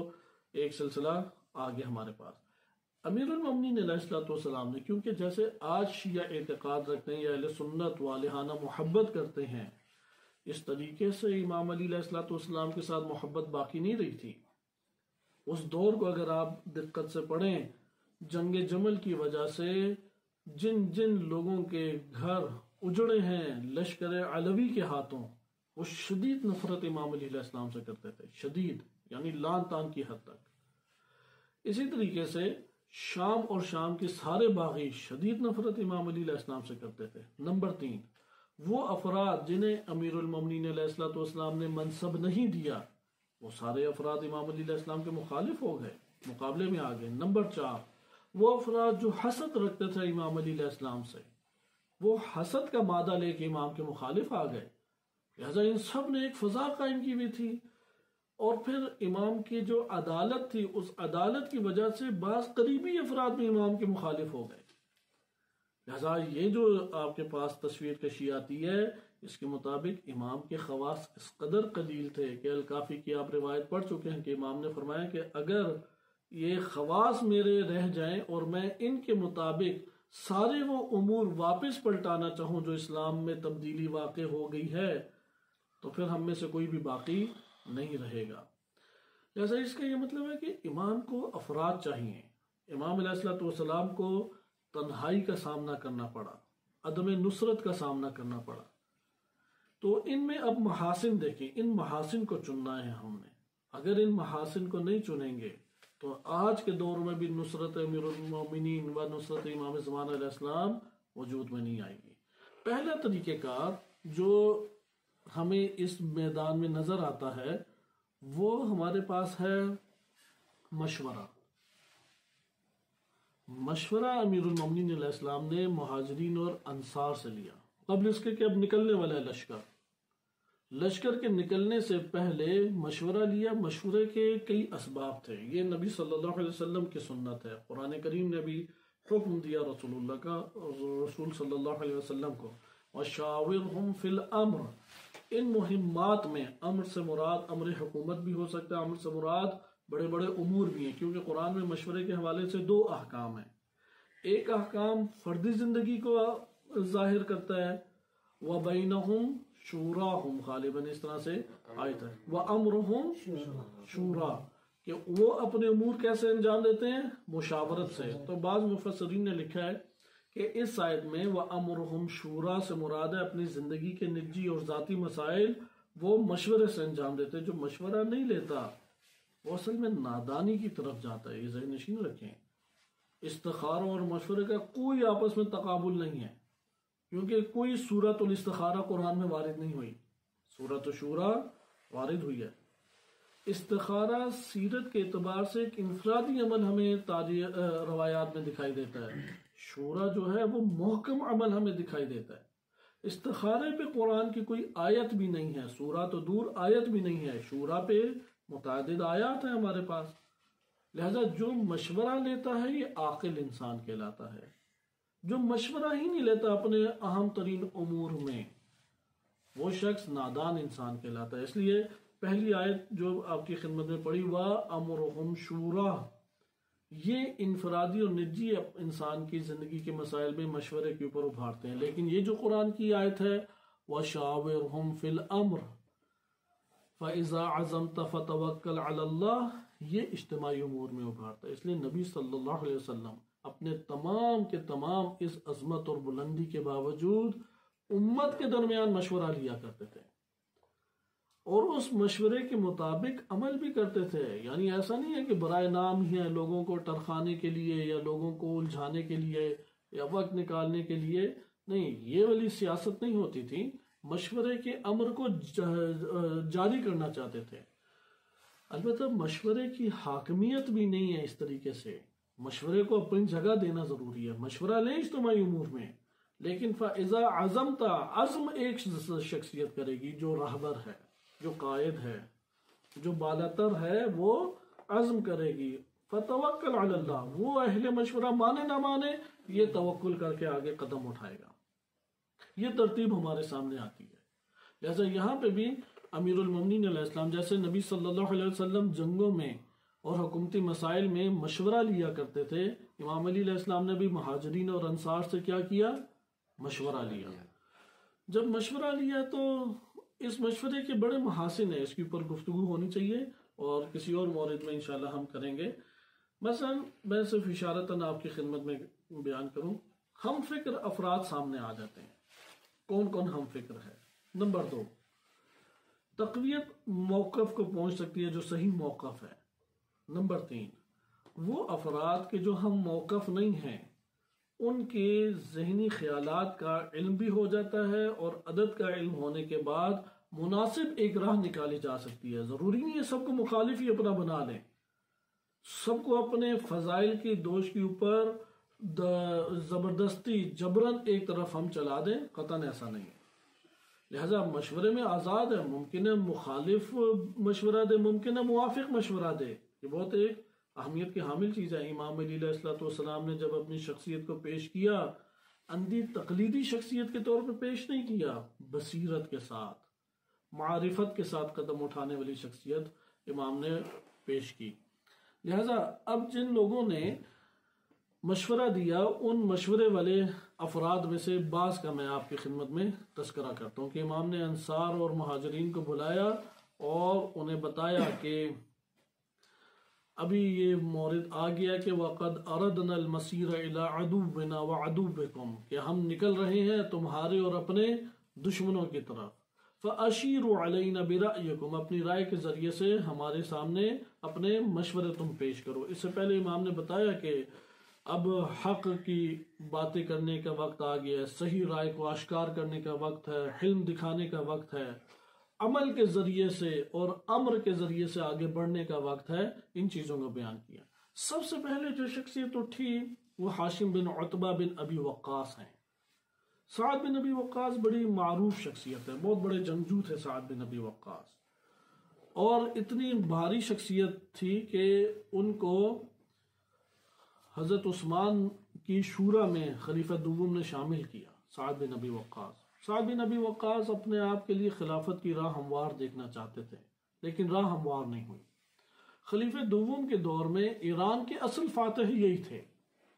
ایک سلسلہ آگے ہمارے پاس. امیر المومنین علیہ السلام نے، کیونکہ جیسے آج شیعہ اعتقاد رکھتے ہیں یا اہل سنت والہانہ محبت کرتے ہیں، اس طریقے سے امام علی علیہ السلام کے ساتھ محبت باقی نہیں رہی تھی. اس دور کو اگر آپ دقت سے پڑھیں، جنگ جمل کی وجہ سے جن جن لوگوں کے گھر اجڑے ہیں لشکر علوی کے ہاتھوں، وہ شدید نفرت امام علی علیہ السلام سے کرتے تھے، شدید یعنی لان تان کی حد تک. اسی طریقے سے شام اور شام کے سارے باغی شدید نفرت امام علی علیہ السلام سے کرتے تھے. نمبر 3، وہ افراد جنہیں امیر المومنین علیہ السلام نے منصب نہیں دیا، وہ سارے افراد امام علی علیہ السلام کے مخالف ہو گئے، مقابلے میں آ گئے. نمبر 4، وہ افراد جو حسد رکھتے تھے امام علی علیہ السلام سے، وہ حسد کا مادہ لے کے امام کے مخالف آ گئے. لہذا ان سب نے ایک فضا قائم کی ہوئی تھی. اور پھر امام کی جو عدالت تھی، اس عدالت کی وجہ سے بعض قریبی افراد بھی امام کے مخالف ہو گئے. لہذا یہ جو آپ کے پاس تصویر کشی آتی ہے، اس کے مطابق امام کے خواص اس قدر قلیل تھے کہ الکافی کی آپ روایت پڑھ چکے ہیں کہ امام نے فرمایا کہ اگر یہ خواص میرے رہ جائیں اور میں ان کے مطابق سارے وہ امور واپس پلٹانا چاہوں جو اسلام میں تبدیلی واقع ہو گئی ہے، تو پھر ہم میں سے کوئی بھی باقی نہیں رہے گا. لہذا اس کا یہ مطلب ہے کہ امام کو افراد چاہیے. امام علیہ السلام کو تنہائی کا سامنا کرنا پڑا، عدم نصرت کا سامنا کرنا پڑا. تو ان میں اب محاسن دیکھیں، ان محاسن کو چننا ہے ہم نے. اگر ان محاسن کو نہیں چنیں گے تو آج کے دور میں بھی نصرت امیر المومنین و نصرت امام زمان علیہ السلام وجود میں نہیں آئے گی. پہلا طریقہ کار جو ہمیں اس میدان میں نظر آتا ہے وہ ہمارے پاس ہے مشورہ. مشورہ امیر المومنین علیہ السلام نے مہاجرین اور انصار سے لیا قبل اس کے کہ اب نکلنے والا ہے لشکر کے نکلنے سے پہلے مشورہ لیا. مشورے کے کئی اسباب تھے. یہ نبی صلی اللہ علیہ وسلم کی سنت ہے. قرآن کریم نے بھی حکم دیا رسول صلی اللہ علیہ وسلم کو، وَشَاوِرْهُمْ فِي الْأَمْرِ. ان مہمات میں امر سے مراد امر حکومت بھی ہو سکتا ہے، امر سے مراد بڑے بڑے امور بھی ہیں، کیونکہ قرآن میں مشورے کے حوالے سے 2 احکام ہیں. ایک احکام فردی زندگی کو ظاہر کرتا ہے، وَبَيْنَهُمْ شُورَاهُمْ، غالباً اس طرح سے آیت ہے، وَأَمْرُهُمْ شُورَا، کہ وہ اپنے امور کیسے انجام دیتے ہیں؟ مشاورت سے. تو بعض مفسرین نے لکھا ہے کہ اس آیت میں وَأَمْرُهُمْ شُورَا سے مراد ہے اپنی زندگی کے نجی اور ذاتی مسائل وہ مشورے سے انجام دیتے. جو مشورہ نہیں لیتا وہ اصل میں نادانی کی طرف جاتا ہے. یہ ذہن نشین رکھیں. استخارہ اور مشورے کا کوئی آپس میں تقابل نہیں ہے، کیونکہ کوئی سورۃ الاستخارہ قرآن میں وارد نہیں ہوئی. سورۃ الشورى وارد ہوئی ہے. استخارہ سیرت کے اعتبار سے ایک انفرادی عمل ہمیں روایات میں دکھائی دیتا ہے. شورا جو ہے وہ محکم عمل ہمیں دکھائی دیتا ہے. استخارے پہ قرآن کی کوئی آیت بھی نہیں ہے، سورہ تو دور آیت بھی نہیں ہے. شورا پہ متعدد آیات ہیں ہمارے پاس. لہذا جو مشورہ لیتا ہے یہ عاقل انسان کہلاتا ہے. جو مشورہ ہی نہیں لیتا اپنے اہم ترین امور میں، وہ شخص نادان انسان کہلاتا ہے. اس لیے پہلی آیت جو آپ کی خدمت میں پڑھی وَأَمْرُهُمْ شُورَى، یہ انفرادی اور نجی انسان کی زندگی کے مسائل میں مشورے کے اوپر ابھارتے ہیں. لیکن یہ جو قرآن کی آیت ہے وَشَاوِرْهُمْ فِي الْأَمْرِ فَإِذَا عَزَمْتَ فَتَوَكَّلْ عَلَى اللَّهِ، یہ اجتماعی امور میں ابھارتا ہے. اس لیے نبی صلی اللہ علیہ وسلم اپنے تمام کے تمام اس عظمت اور بلندی کے باوجود امت کے درمیان مشورہ لیا کرتے تھے اور اس مشورے کے مطابق عمل بھی کرتے تھے. یعنی ایسا نہیں ہے کہ برائے نام ہی ہے، لوگوں کو ٹرخانے کے لیے یا لوگوں کو الجھانے کے لیے یا وقت نکالنے کے لیے نہیں. یہ والی سیاست نہیں ہوتی تھی. مشورے کے امر کو جاری کرنا چاہتے تھے. البتہ مشورے کی حاکمیت بھی نہیں ہے اس طریقے سے. مشورے کو اپنی جگہ دینا ضروری ہے. مشورہ لیں اجتماعی امور میں، لیکن فَإِذَا عَزَمْتَ، عزم ایک شخصیت کرے گی جو راہبر ہے، جو قائد ہے، جو بالاتر ہے، وہ عزم کرے گی. فَتَوَكَّلْ عَلَى اللَّهِ، وہ اہل مشورہ مانے نہ مانے یہ توکل کر کے آگے قدم اٹھائے گا. یہ ترتیب ہمارے سامنے آتی ہے. لہذا یہاں پہ بھی امیر المومنین علیہ السلام جیسے نبی صلی اللہ علیہ وسلم جنگوں میں اور حکومتی مسائل میں مشورہ لیا کرتے تھے، امام علی علیہ السلام نے بھی مہاجرین اور انصار سے کیا کیا؟ مشورہ لیا. جب مشورہ لیا تو اس مشورے کے بڑے محاسن ہیں، اس کے اوپر گفتگو ہونی چاہیے اور کسی اور مورد میں انشاءاللہ ہم کریں گے. مثلا میں صرف اشارتاً آپ کی خدمت میں بیان کروں. ہم فکر افراد سامنے آ جاتے ہیں. کون کون ہم فکر ہے؟ نمبر 2، تقویت موقف کو پہنچ سکتی ہے جو صحیح موقف ہے. نمبر 3، وہ افراد کے جو ہم موقف نہیں ہیں ان کے ذہنی خیالات کا علم بھی ہو جاتا ہے اور عدد کا علم ہونے کے بعد مناسب ایک راہ نکالی جا سکتی ہے. ضروری نہیں ہے سب کو مخالف ہی اپنا بنا لیں، سب کو اپنے فضائل کی دوش کے اوپر زبردستی جبرن ایک طرف ہم چلا دیں، قطعاً ایسا نہیں ہے. لہذا مشورے میں آزاد ہے. ممکن ہے مخالف مشورہ دے، ممکن ہے موافق مشورہ دے. یہ بہت ایک اہمیت کی حامل چیز ہے. امام علی علیہ السلام نے جب اپنی شخصیت کو پیش کیا، اندھی تقلیدی شخصیت کے طور پر پیش نہیں کیا، بصیرت کے ساتھ، معرفت کے ساتھ قدم اٹھانے والی شخصیت امام نے پیش کی. لہذا اب جن لوگوں نے مشورہ دیا ان مشورے والے افراد میں سے بعض کا میں آپ کی خدمت میں تذکرہ کرتا ہوں کہ امام نے انصار اور مہاجرین کو بلایا اور انہیں بتایا کہ ابھی یہ مورد آ گیا کہ وَقَدْ أَرَدْنَا الْمَسِيرَ إِلَىٰ عَدُوِّنَا وَعَدُوِّكُمْ، کہ ہم نکل رہے ہیں تمہارے اور اپنے دشمنوں کی طرف. فَأَشِيرُوا عَلَيْنَا بِرَأْيِكُمْ، اپنی رائے کے ذریعے سے ہمارے سامنے اپنے مشورے تم پیش کرو. اس سے پہلے امام نے بتایا کہ اب حق کی باتیں کرنے کا وقت آ گیا ہے، صحیح رائے کو آشکار کرنے کا وقت ہے، حلم دکھانے کا وقت ہے، عمل کے ذریعے سے اور امر کے ذریعے سے آگے بڑھنے کا وقت ہے. ان چیزوں کو بیان کیا. سب سے پہلے جو شخصیت اٹھی وہ ہاشم بن عتبہ بن ابی وقاص ہیں. سعد بن ابی وقاص بڑی معروف شخصیت ہے، بہت بڑے جنگجو تھے سعد بن ابی وقاص، اور اتنی بھاری شخصیت تھی کہ ان کو حضرت عثمان کی شورا میں خلیفہ دوم نے شامل کیا. سعد بن ابی وقاص اپنے آپ کے لیے خلافت کی راہ ہموار دیکھنا چاہتے تھے، لیکن راہ ہموار نہیں ہوئی. خلیفہ دوم کے دور میں ایران کے اصل فاتح یہی تھے.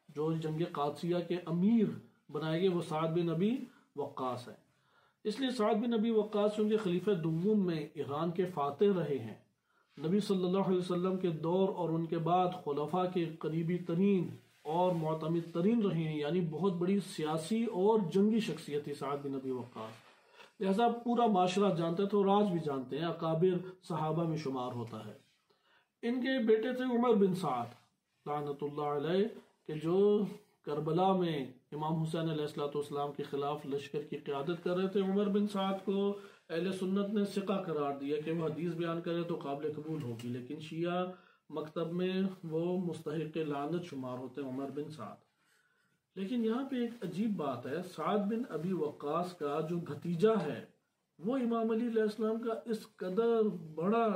جو جنگ قادسیہ کے امیر بنائے گئے وہ سعد بن ابی وقاص ہے. اس لیے سعد بن ابی وقاص چونکہ خلیفہ دوم میں ایران کے فاتح رہے ہیں، نبی صلی اللہ علیہ وسلم کے دور اور ان کے بعد خلفاء کے قریبی ترین اور معتمد ترین رہے ہیں، یعنی بہت بڑی سیاسی اور جنگی شخصیت تھی سعد بن ابی وقاص. لہذا پورا معاشرہ جانتا تھا اور آج بھی جانتے ہیں، اکابر صحابہ میں شمار ہوتا ہے. ان کے بیٹے تھے عمر بن سعد لعنت اللہ علیہ، کہ جو کربلا میں امام حسین علیہ السلام کے خلاف لشکر کی قیادت کر رہے تھے۔ عمر بن سعد کو اہل سنت نے ثقہ قرار دیا کہ وہ حدیث بیان کرے تو قابل قبول ہوگی، لیکن شیعہ مکتب میں وہ مستحق لعنت شمار ہوتے ہیں عمر بن سعد۔ لیکن یہاں پہ ایک عجیب بات ہے، سعد بن ابی وقاص کا جو بھتیجا ہے وہ امام علی علیہ السلام کا اس قدر بڑا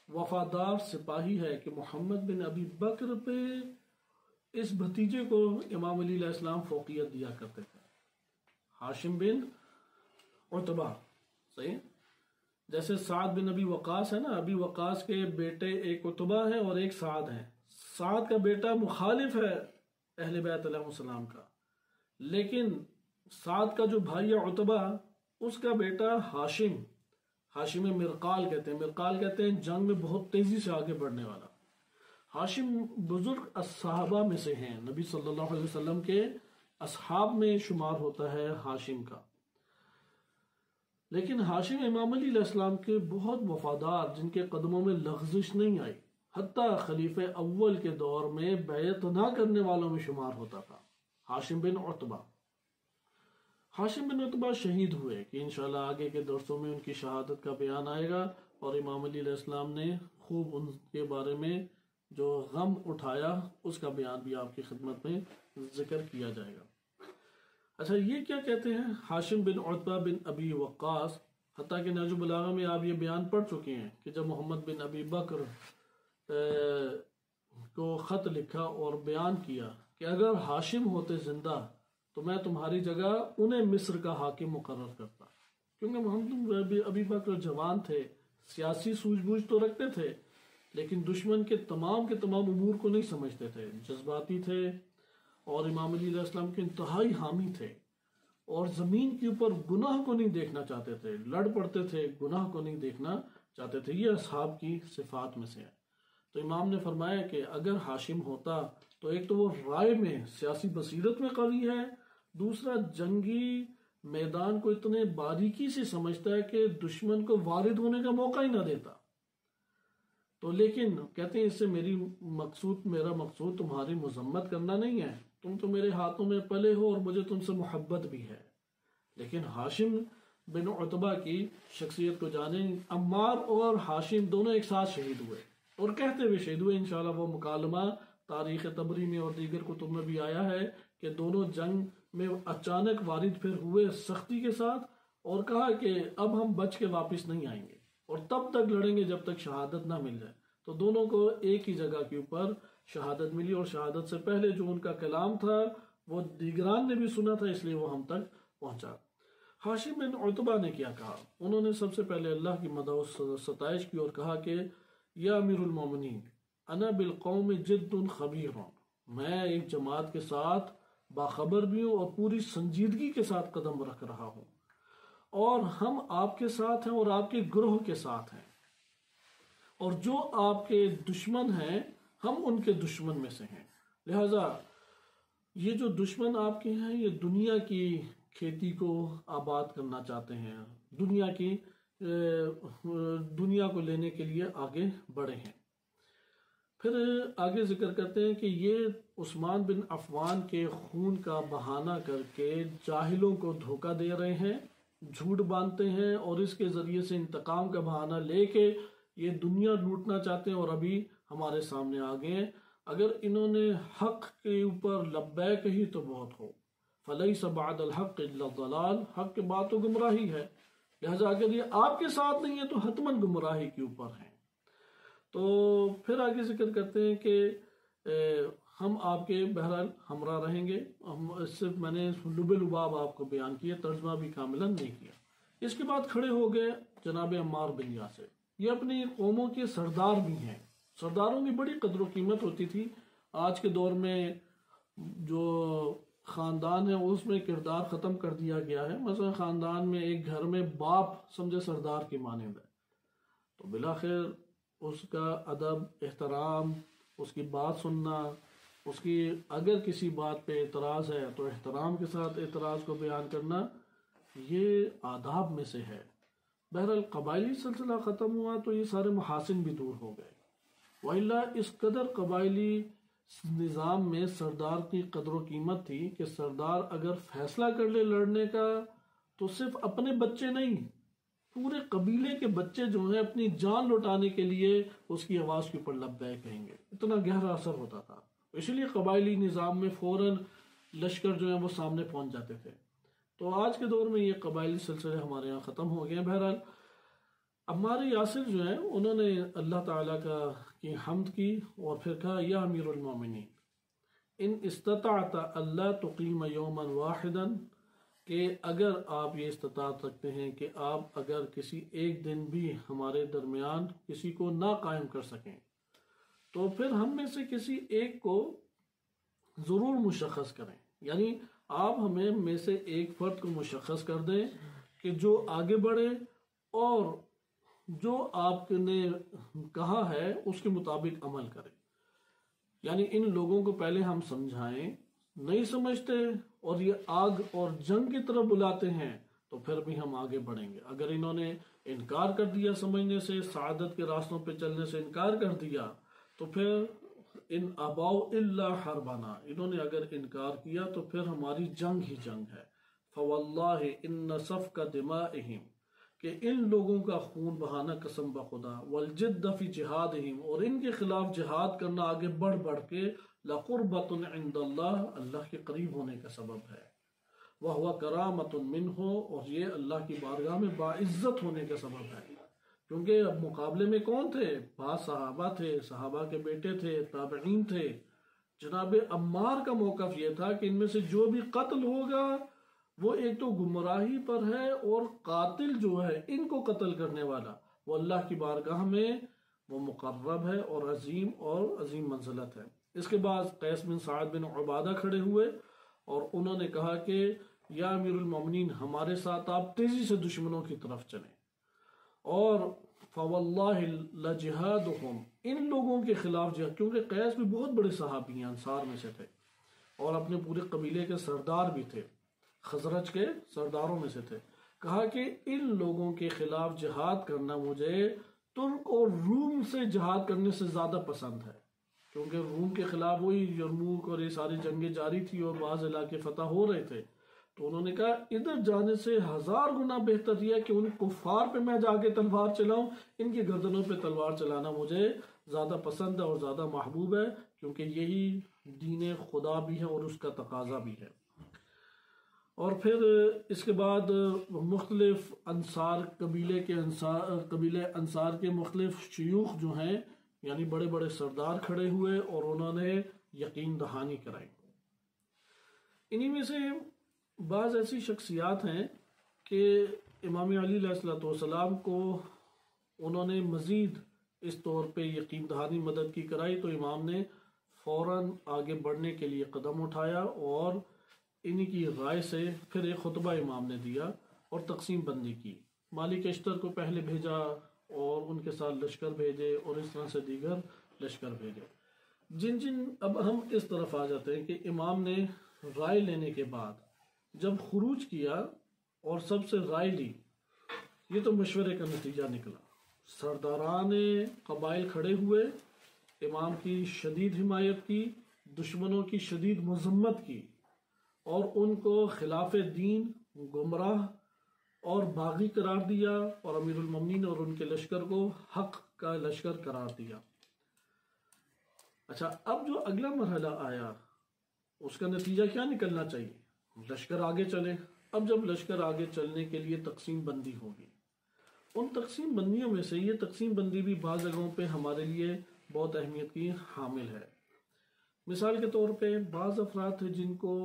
وفادار سپاہی ہے کہ محمد بن ابی بکر پہ اس بھتیجے کو امام علی علیہ السلام فوقیت دیا کرتے تھے۔ ہاشم بن عتبہ، صحیح، جیسے سعد بن ابی وقاص ہے نا، ابی وقاص کے بیٹے ایک عتبہ ہے اور ایک سعد ہے۔ سعد کا بیٹا مخالف ہے اہل بیت علیہ السلام کا، لیکن سعد کا جو بھائی ہے عتبہ، اس کا بیٹا ہاشم مرقال کہتے ہیں جنگ میں بہت تیزی سے آگے بڑھنے والا۔ ہاشم بزرگ الصحابہ میں سے ہیں، نبی صلی اللہ علیہ وسلم کے اصحاب میں شمار ہوتا ہے ہاشم کا۔ لیکن ہاشم امام علی علیہ السلام کے بہت وفادار، جن کے قدموں میں لغزش نہیں آئی، حتیٰ خلیفہ اول کے دور میں بیعت نہ کرنے والوں میں شمار ہوتا تھا۔ ہاشم بن عتبہ شہید ہوئے، کہ انشاءاللہ آگے کے درسوں میں ان کی شہادت کا بیان آئے گا، اور امام علی علیہ السلام نے خوب ان کے بارے میں جو غم اٹھایا اس کا بیان بھی آپ کی خدمت میں ذکر کیا جائے گا۔ اچھا، یہ کیا کہتے ہیں ہاشم بن عتبہ بن ابی وقاص؟ حتیٰ کہ نہج البلاغہ میں آپ یہ بیان پڑھ چکے ہیں کہ جب محمد بن ابی بکر کو خط لکھا اور بیان کیا کہ اگر ہاشم ہوتے زندہ تو میں تمہاری جگہ انہیں مصر کا حاکم مقرر کرتا، کیونکہ محمد بن ابی بکر جوان تھے، سیاسی سوجھ بوجھ تو رکھتے تھے، لیکن دشمن کے تمام امور کو نہیں سمجھتے تھے، جذباتی تھے، اور امام علی علیہ السلام کے انتہائی حامی تھے، اور زمین کے اوپر گناہ کو نہیں دیکھنا چاہتے تھے، لڑ پڑتے تھے، گناہ کو نہیں دیکھنا چاہتے تھے۔ یہ اصحاب کی صفات میں سے ہے۔ تو امام نے فرمایا کہ اگر ہاشم ہوتا تو ایک تو وہ رائے میں، سیاسی بصیرت میں قوی ہے، دوسرا جنگی میدان کو اتنے باریکی سے سمجھتا ہے کہ دشمن کو وارد ہونے کا موقع ہی نہ دیتا۔ تو لیکن کہتے ہیں اس سے میرا مقصود تمہاری مذمت کرنا نہیں ہے، تم تو میرے ہاتھوں میں پلے ہو اور مجھے تم سے محبت بھی ہے۔ لیکن ہاشم بن عتبہ کی شخصیت کو جانیں، عمار اور ہاشم دونوں ایک ساتھ شہید ہوئے، اور کہتے ہوئے شہید ہوئے۔ انشاءاللہ وہ مکالمہ تاریخ طبری میں اور دیگر کتب میں بھی آیا ہے کہ دونوں جنگ میں اچانک وارد پھر ہوئے سختی کے ساتھ، اور کہا کہ اب ہم بچ کے واپس نہیں آئیں گے اور تب تک لڑیں گے جب تک شہادت نہ مل جائے۔ تو دونوں کو ایک ہی جگہ کے اوپر شہادت ملی، اور شہادت سے پہلے جو ان کا کلام تھا وہ دیگران نے بھی سنا تھا، اس لیے وہ ہم تک پہنچا۔ ہاشم بن عتبہ نے کیا کہا؟ انہوں نے سب سے پہلے اللہ کی مدح و ستائش کی اور کہا کہ یا امیر المومنین انا بالقوم جد خبیر، میں ایک جماعت کے ساتھ باخبر بھی ہوں اور پوری سنجیدگی کے ساتھ قدم رکھ رہا ہوں، اور ہم آپ کے ساتھ ہیں اور آپ کے گروہ کے ساتھ ہیں، اور جو آپ کے دشمن ہیں ہم ان کے دشمن میں سے ہیں۔ لہذا یہ جو دشمن آپ کے ہیں یہ دنیا کی کھیتی کو آباد کرنا چاہتے ہیں، دنیا کو لینے کے لیے آگے بڑھے ہیں۔ پھر آگے ذکر کرتے ہیں کہ یہ عثمان بن عفان کے خون کا بہانہ کر کے جاہلوں کو دھوکہ دے رہے ہیں، جھوٹ باندھتے ہیں، اور اس کے ذریعے سے انتقام کا بہانہ لے کے یہ دنیا لوٹنا چاہتے ہیں، اور ابھی ہمارے سامنے آ گئے ہیں۔ اگر انہوں نے حق کے اوپر لبیک کہی تو بہت ہو، فلیس بعد الحق الا الضلال، حق کے بعد تو گمراہی ہے، لہذا اگر یہ آپ کے ساتھ نہیں ہے تو حتماً گمراہی کے اوپر ہیں۔ تو پھر آگے ذکر کرتے ہیں کہ ہم آپ کے بہرحال ہمراہ رہیں گے۔ صرف میں نے لب لباب آپ کو بیان کیا، ترجمہ بھی کاملا نہیں کیا۔ اس کے بعد کھڑے ہو گئے جناب عمار بن یاسر، یہ اپنی قوموں کے سردار بھی ہیں۔ سرداروں کی بڑی قدر و قیمت ہوتی تھی۔ آج کے دور میں جو خاندان ہے اس میں کردار ختم کر دیا گیا ہے۔ مثلا خاندان میں ایک گھر میں باپ سمجھے سردار کی مانند ہے، تو بلاخر اس کا ادب، احترام، اس کی بات سننا، اس کی اگر کسی بات پہ اعتراض ہے تو احترام کے ساتھ اعتراض کو بیان کرنا، یہ آداب میں سے ہے۔ بہرحال قبائلی سلسلہ ختم ہوا تو یہ سارے محاسن بھی دور ہو گئے، وَإِلَّا اس قدر قبائلی نظام میں سردار کی قدر و قیمت تھی کہ سردار اگر فیصلہ کر لے لڑنے کا تو صرف اپنے بچے نہیں، پورے قبیلے کے بچے جو ہیں اپنی جان لوٹانے کے لیے اس کی آواز کے اوپر لبیک کہیں گے. اتنا گہرا اثر ہوتا تھا. اسی لیے قبائلی نظام میں فوراً لشکر جو ہیں وہ سامنے پہنچ جاتے تھے. تو آج کے دور میں یہ قبائلی سلسلے ہمارے یہاں ختم ہو گئے ہیں. بہرحال عمار یاسر جو ہیں انہوں نے اللہ تعالیٰ کی حمد کی اور پھر کہا یا امیر المومنین ان استطاعت اللہ تقیم یوما واحدا، کہ اگر آپ یہ استطاعت رکھتے ہیں کہ آپ اگر کسی ایک دن بھی ہمارے درمیان کسی کو نہ قائم کر سکیں تو پھر ہم میں سے کسی ایک کو ضرور مشخص کریں. یعنی آپ ہمیں میں سے ایک فرد کو مشخص کر دیں کہ جو آگے بڑھے اور جو آپ نے کہا ہے اس کے مطابق عمل کرے. یعنی ان لوگوں کو پہلے ہم سمجھائیں، نہیں سمجھتے اور یہ آگ اور جنگ کی طرف بلاتے ہیں تو پھر بھی ہم آگے بڑھیں گے. اگر انہوں نے انکار کر دیا سمجھنے سے، سعادت کے راستوں پہ چلنے سے انکار کر دیا تو پھر ان اباؤ الا حربنا، انہوں نے اگر انکار کیا تو پھر ہماری جنگ ہی جنگ ہے. فواللہ ان سفک دمائہم، کہ ان لوگوں کا خون بہانا قسم بخدا، والجد فی جہادہم، اور ان کے خلاف جہاد کرنا آگے بڑھ بڑھ کے، لقربۃ عند اللہ، اللہ کے قریب ہونے کا سبب ہے، وہو کرامۃ منہ، اور یہ اللہ کی بارگاہ میں باعزت ہونے کا سبب ہے. کیونکہ اب مقابلے میں کون تھے؟ بعض صحابہ تھے، صحابہ کے بیٹے تھے، تابعین تھے. جناب عمار کا موقف یہ تھا کہ ان میں سے جو بھی قتل ہوگا وہ ایک تو گمراہی پر ہے، اور قاتل جو ہے ان کو قتل کرنے والا وہ اللہ کی بارگاہ میں وہ مقرب ہے اور عظیم منزلت ہے. اس کے بعد قیس بن سعد بن عبادہ کھڑے ہوئے اور انہوں نے کہا کہ یا امیر المومنین ہمارے ساتھ آپ تیزی سے دشمنوں کی طرف چلیں، اور فواللہ لجہادہم، ان لوگوں کے خلاف جہاد، کیونکہ قیس بھی بہت بڑے صحابی ہیں، انصار میں سے تھے اور اپنے پورے قبیلے کے سردار بھی تھے، خزرج کے سرداروں میں سے تھے. کہا کہ ان لوگوں کے خلاف جہاد کرنا مجھے ترک اور روم سے جہاد کرنے سے زیادہ پسند ہے، کیونکہ روم کے خلاف وہی یرموک اور یہ ساری جنگیں جاری تھی اور بعض علاقے فتح ہو رہے تھے. تو انہوں نے کہا ادھر جانے سے 1000 گنا بہتر یہ ہے کہ ان کفار پہ میں جا کے تلوار چلاؤں، ان کی گردنوں پہ تلوار چلانا مجھے زیادہ پسند ہے اور زیادہ محبوب ہے، کیونکہ یہی دین خدا بھی ہے اور اس کا تقاضا بھی ہے. اور پھر اس کے بعد مختلف قبیلے انصار کے مختلف شیوخ جو ہیں، یعنی بڑے بڑے سردار کھڑے ہوئے اور انہوں نے یقین دہانی کرائی. انہی میں سے بعض ایسی شخصیات ہیں کہ امام علی علیہ السلام کو انہوں نے مزید اس طور پہ یقین دہانی مدد کی کرائی، تو امام نے فوراً آگے بڑھنے کے لیے قدم اٹھایا اور انہی کی رائے سے پھر ایک خطبہ امام نے دیا اور تقسیم بندی کی. مالک اشتر کو پہلے بھیجا اور ان کے ساتھ لشکر بھیجے اور اس طرح سے دیگر لشکر بھیجے. اب ہم اس طرف آ جاتے ہیں کہ امام نے رائے لینے کے بعد جب خروج کیا اور سب سے رائے لی، یہ تو مشورے کا نتیجہ نکلا. سرداران قبائل کھڑے ہوئے، امام کی شدید حمایت کی، دشمنوں کی شدید مذمت کی اور ان کو خلاف دین، گمراہ اور باغی قرار دیا، اور امیر المومنین اور ان کے لشکر کو حق کا لشکر قرار دیا. اچھا، اب جو اگلا مرحلہ آیا اس کا نتیجہ کیا نکلنا چاہیے؟ لشکر آگے چلے. اب جب لشکر آگے چلنے کے لیے تقسیم بندی ہوگی، ان تقسیم بندیوں میں سے یہ تقسیم بندی بھی بعض جگہوں پہ ہمارے لیے بہت اہمیت کی حامل ہے. مثال کے طور پہ بعض افراد تھے جن کو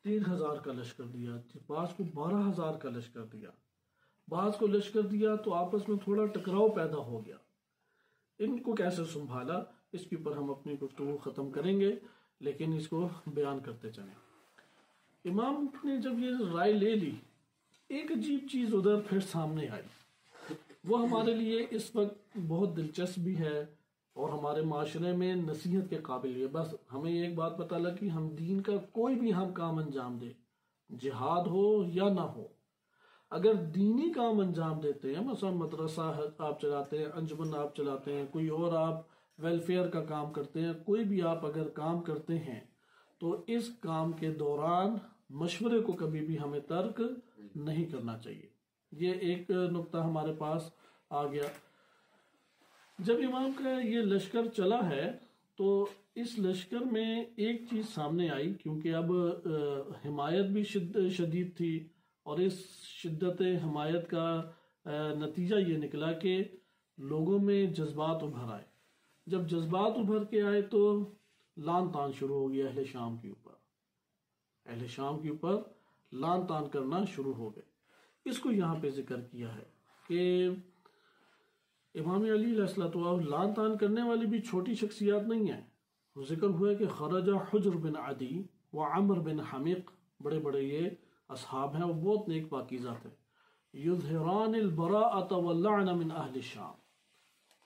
3000 کا لشکر دیا، بعض کو 12000 کا لشکر دیا، بعض کو لشکر دیا تو آپس میں تھوڑا ٹکراؤ پیدا ہو گیا. ان کو کیسے سنبھالا، اس کے اوپر ہم اپنی گفتگو ختم کریں گے، لیکن اس کو بیان کرتے چلیں. امام نے جب یہ رائے لے لی، ایک عجیب چیز ادھر پھر سامنے آئی، وہ ہمارے لیے اس وقت بہت دلچسپ بھی ہے اور ہمارے معاشرے میں نصیحت کے قابل ہے. بس ہمیں ایک بات پتہ لگ کہ ہم دین کا کوئی بھی ہم کام انجام دیں، جہاد ہو یا نہ ہو، اگر دینی کام انجام دیتے ہیں، مثلا مدرسہ آپ چلاتے ہیں، انجمن آپ چلاتے ہیں، کوئی اور آپ ویلفیئر کا کام کرتے ہیں، کوئی بھی آپ اگر کام کرتے ہیں تو اس کام کے دوران مشورے کو کبھی بھی ہمیں ترک نہیں کرنا چاہیے۔ یہ ایک نقطہ ہمارے پاس آ گیا۔ جب امام کا یہ لشکر چلا ہے تو اس لشکر میں ایک چیز سامنے آئی، کیونکہ اب حمایت بھی شدید تھی، اور اس شدت حمایت کا نتیجہ یہ نکلا کہ لوگوں میں جذبات ابھر آئے۔ جب جذبات ابھر کے آئے تو لان تان شروع ہو گیا اہل شام کے اوپر، اہل شام کے اوپر لان تان کرنا شروع ہو گئے۔ اس کو یہاں پہ ذکر کیا ہے کہ امام علی علیہ السلام لان تان کرنے والی بھی چھوٹی شخصیات نہیں ہیں۔ ذکر ہوا کہ خرج حجر بن عدی و عمر بن حمق، بڑے بڑے یہ اصحاب ہیں اور بہت نیک پاکیزہ تھے، یظہران البراءۃ واللعن من اہل الشام،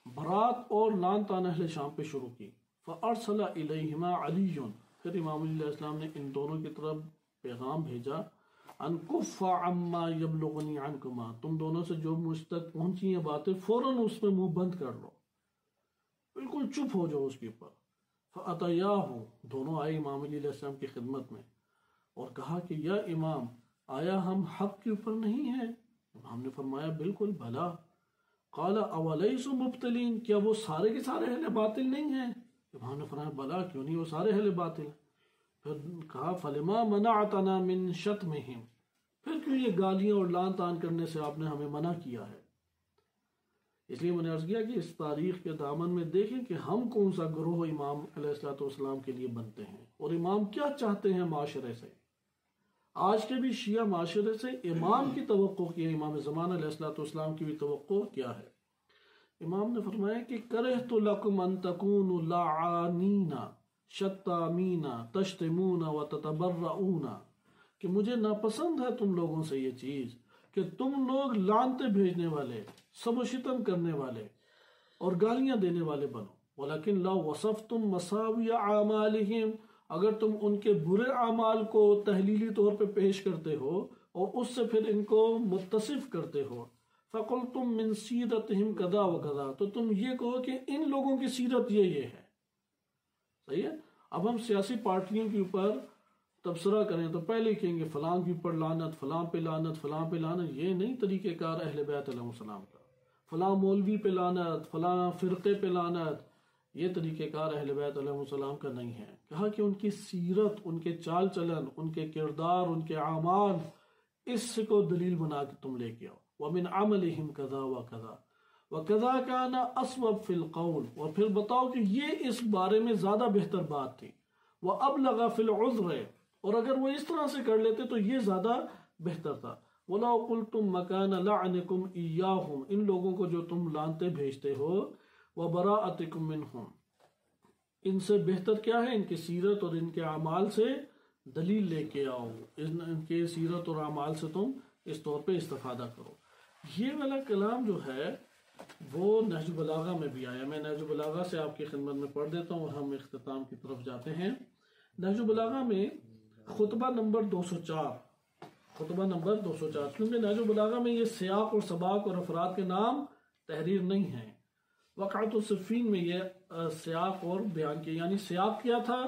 برات اور لان تان اہل شام پہ شروع کی۔ فارسل الیہما علی، پھر امام علی علیہ السلام نے ان دونوں کی طرف پیغام بھیجا، ان کف عما یبلغنی عنکما، تم دونوں سے جو مجھ تک پہنچی ہیں باتیں فوراً اس میں منہ بند کر لو، بالکل چپ ہو جاؤ اس کے اوپر۔ فاتیاہ، دونوں آئے امام علی علیہ السلام کی خدمت میں اور کہا کہ یا امام، آیا ہم حق کے اوپر نہیں ہیں؟ امام نے فرمایا بالکل بھلا۔ قال اولیسوا مبتلین، کیا وہ سارے کے سارے اہل باطل نہیں ہیں؟ امام نے فرمایا بھلا، کیوں نہیں، وہ سارے اہل باطل ہیں۔ پھر کہا فلما منعتنا من شتمہم، پھر کیوں یہ گالیاں اور لان تان کرنے سے آپ نے ہمیں منع کیا ہے؟ اس لیے میں نے عرض کیا کہ اس تاریخ کے دامن میں دیکھیں کہ ہم کون سا گروہ امام علیہ السلام کے لیے بنتے ہیں اور امام کیا چاہتے ہیں معاشرے سے۔ آج کے بھی شیعہ معاشرے سے امام کی توقع کیا، امام زمان علیہ السلام کی بھی توقع کیا ہے۔ امام نے فرمایا کہ کرہت لکم ان تکونوا لعانین شتامین تشتمون وتتبرؤون، کہ مجھے ناپسند ہے تم لوگوں سے یہ چیز کہ تم لوگ لعنتیں بھیجنے والے، سب و شتم کرنے والے اور گالیاں دینے والے بنو۔ ولیکن لو وصفتم مساوی اعمالہم، اگر تم ان کے برے اعمال کو تحلیلی طور پہ پیش کرتے ہو اور اس سے پھر ان کو متصف کرتے ہو، فقلتم من سیرتہم کذا و کذا، تو تم یہ کہو کہ ان لوگوں کی سیرت یہ ہے۔ صحیح ہے؟ اب ہم سیاسی پارٹیوں کے اوپر تبصرہ کریں تو پہلے کہیں گے فلاں کے اوپر لعنت، فلاں پہ لعنت، فلاں پہ لعنت۔ یہ نہیں طریقہ کار اہل بیت علیہ السلام کا، فلاں مولوی پہ لعنت، فلاں فرقے پہ لعنت، یہ طریقہ کار اہل بیت علیہ السلام کا نہیں ہے۔ کہا کہ ان کی سیرت، ان کے چال چلن، ان کے کردار، ان کے اعمال، اس کو دلیل بنا کے تم لے کے آؤ۔ وَمِنْ عَمَلِهِمْ كَذَا وَكَذَا وَكَذَا كَانَ أَصْوَبْ فِي الْقَوْلِ، اور پھر بتاؤ کہ یہ اس بارے میں زیادہ بہتر بات تھی۔ وَأَبْلَغَ فِي الْعُذْرِ، اور اگر وہ اس طرح سے کر لیتے تو یہ زیادہ بہتر تھا۔ وَلَوْ قُلْتُمْ مَكَانَ لَعْنِكُمْ إِيَّاهُمْ، ان لوگوں کو جو تم لعنتیں بھیجتے ہو، وَبَرَاءَتِكُمْ مِنْهُمْ، ان سے بہتر کیا ہے؟ ان کی سیرت اور ان کے اعمال سے دلیل لے کے آؤ، ان کے سیرت اور اعمال سے تم اس طور پہ استفادہ کرو۔ یہ والا کلام جو ہے وہ نہج البلاغہ میں بھی آیا، میں نہج البلاغہ سے آپ کی خدمت میں پڑھ دیتا ہوں اور ہم اختتام کی طرف جاتے ہیں۔ نہج البلاغہ میں خطبہ نمبر 204، خطبہ نمبر 204، کیونکہ نہج البلاغہ میں یہ سیاق اور سباق اور افراد کے نام تحریر نہیں ہیں۔ وقعۃ الصفین میں یہ سیاق اور بیان کیا، یعنی سیاق کیا تھا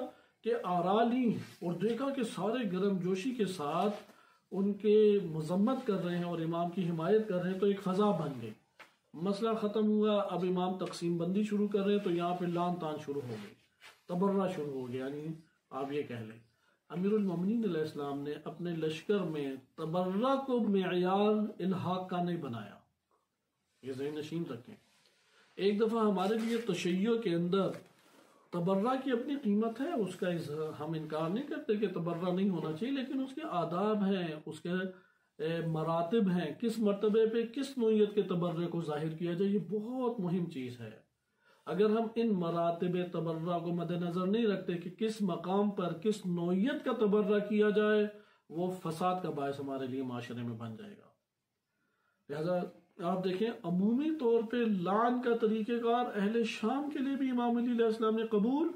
کہ آرا لی اور دیکھا کہ سارے گرم جوشی کے ساتھ ان کے مذمت کر رہے ہیں اور امام کی حمایت کر رہے ہیں، تو ایک فضا بن گئی، مسئلہ ختم ہوا۔ اب امام تقسیم بندی شروع کر رہے ہیں تو یہاں پہ لان تان شروع ہو گئی، تبرہ شروع ہو گیا، یعنی آپ یہ کہہ لیں امیر المومنین علیہ السلام نے اپنے لشکر میں تبرہ کو معیار الحاق کا نہیں بنایا، یہ ذہن نشین رکھیں۔ ایک دفعہ ہمارے لیے تشیع کے اندر تبرہ کی اپنی قیمت ہے، اس کا ہم انکار نہیں کرتے کہ تبرہ نہیں ہونا چاہیے، لیکن اس کے آداب ہیں، اس کے مراتب ہیں، کس مرتبے پہ کس نوعیت کے تبرہ کو ظاہر کیا جائے، یہ بہت مہم چیز ہے۔ اگر ہم ان مراتب تبرہ کو مد نظر نہیں رکھتے کہ کس مقام پر کس نوعیت کا تبرہ کیا جائے، وہ فساد کا باعث ہمارے لیے معاشرے میں بن جائے گا۔ لہذا آپ دیکھیں عمومی طور پہ لعن کا طریقہ کار اہل شام کے لیے بھی امام علی علیہ السلام نے قبول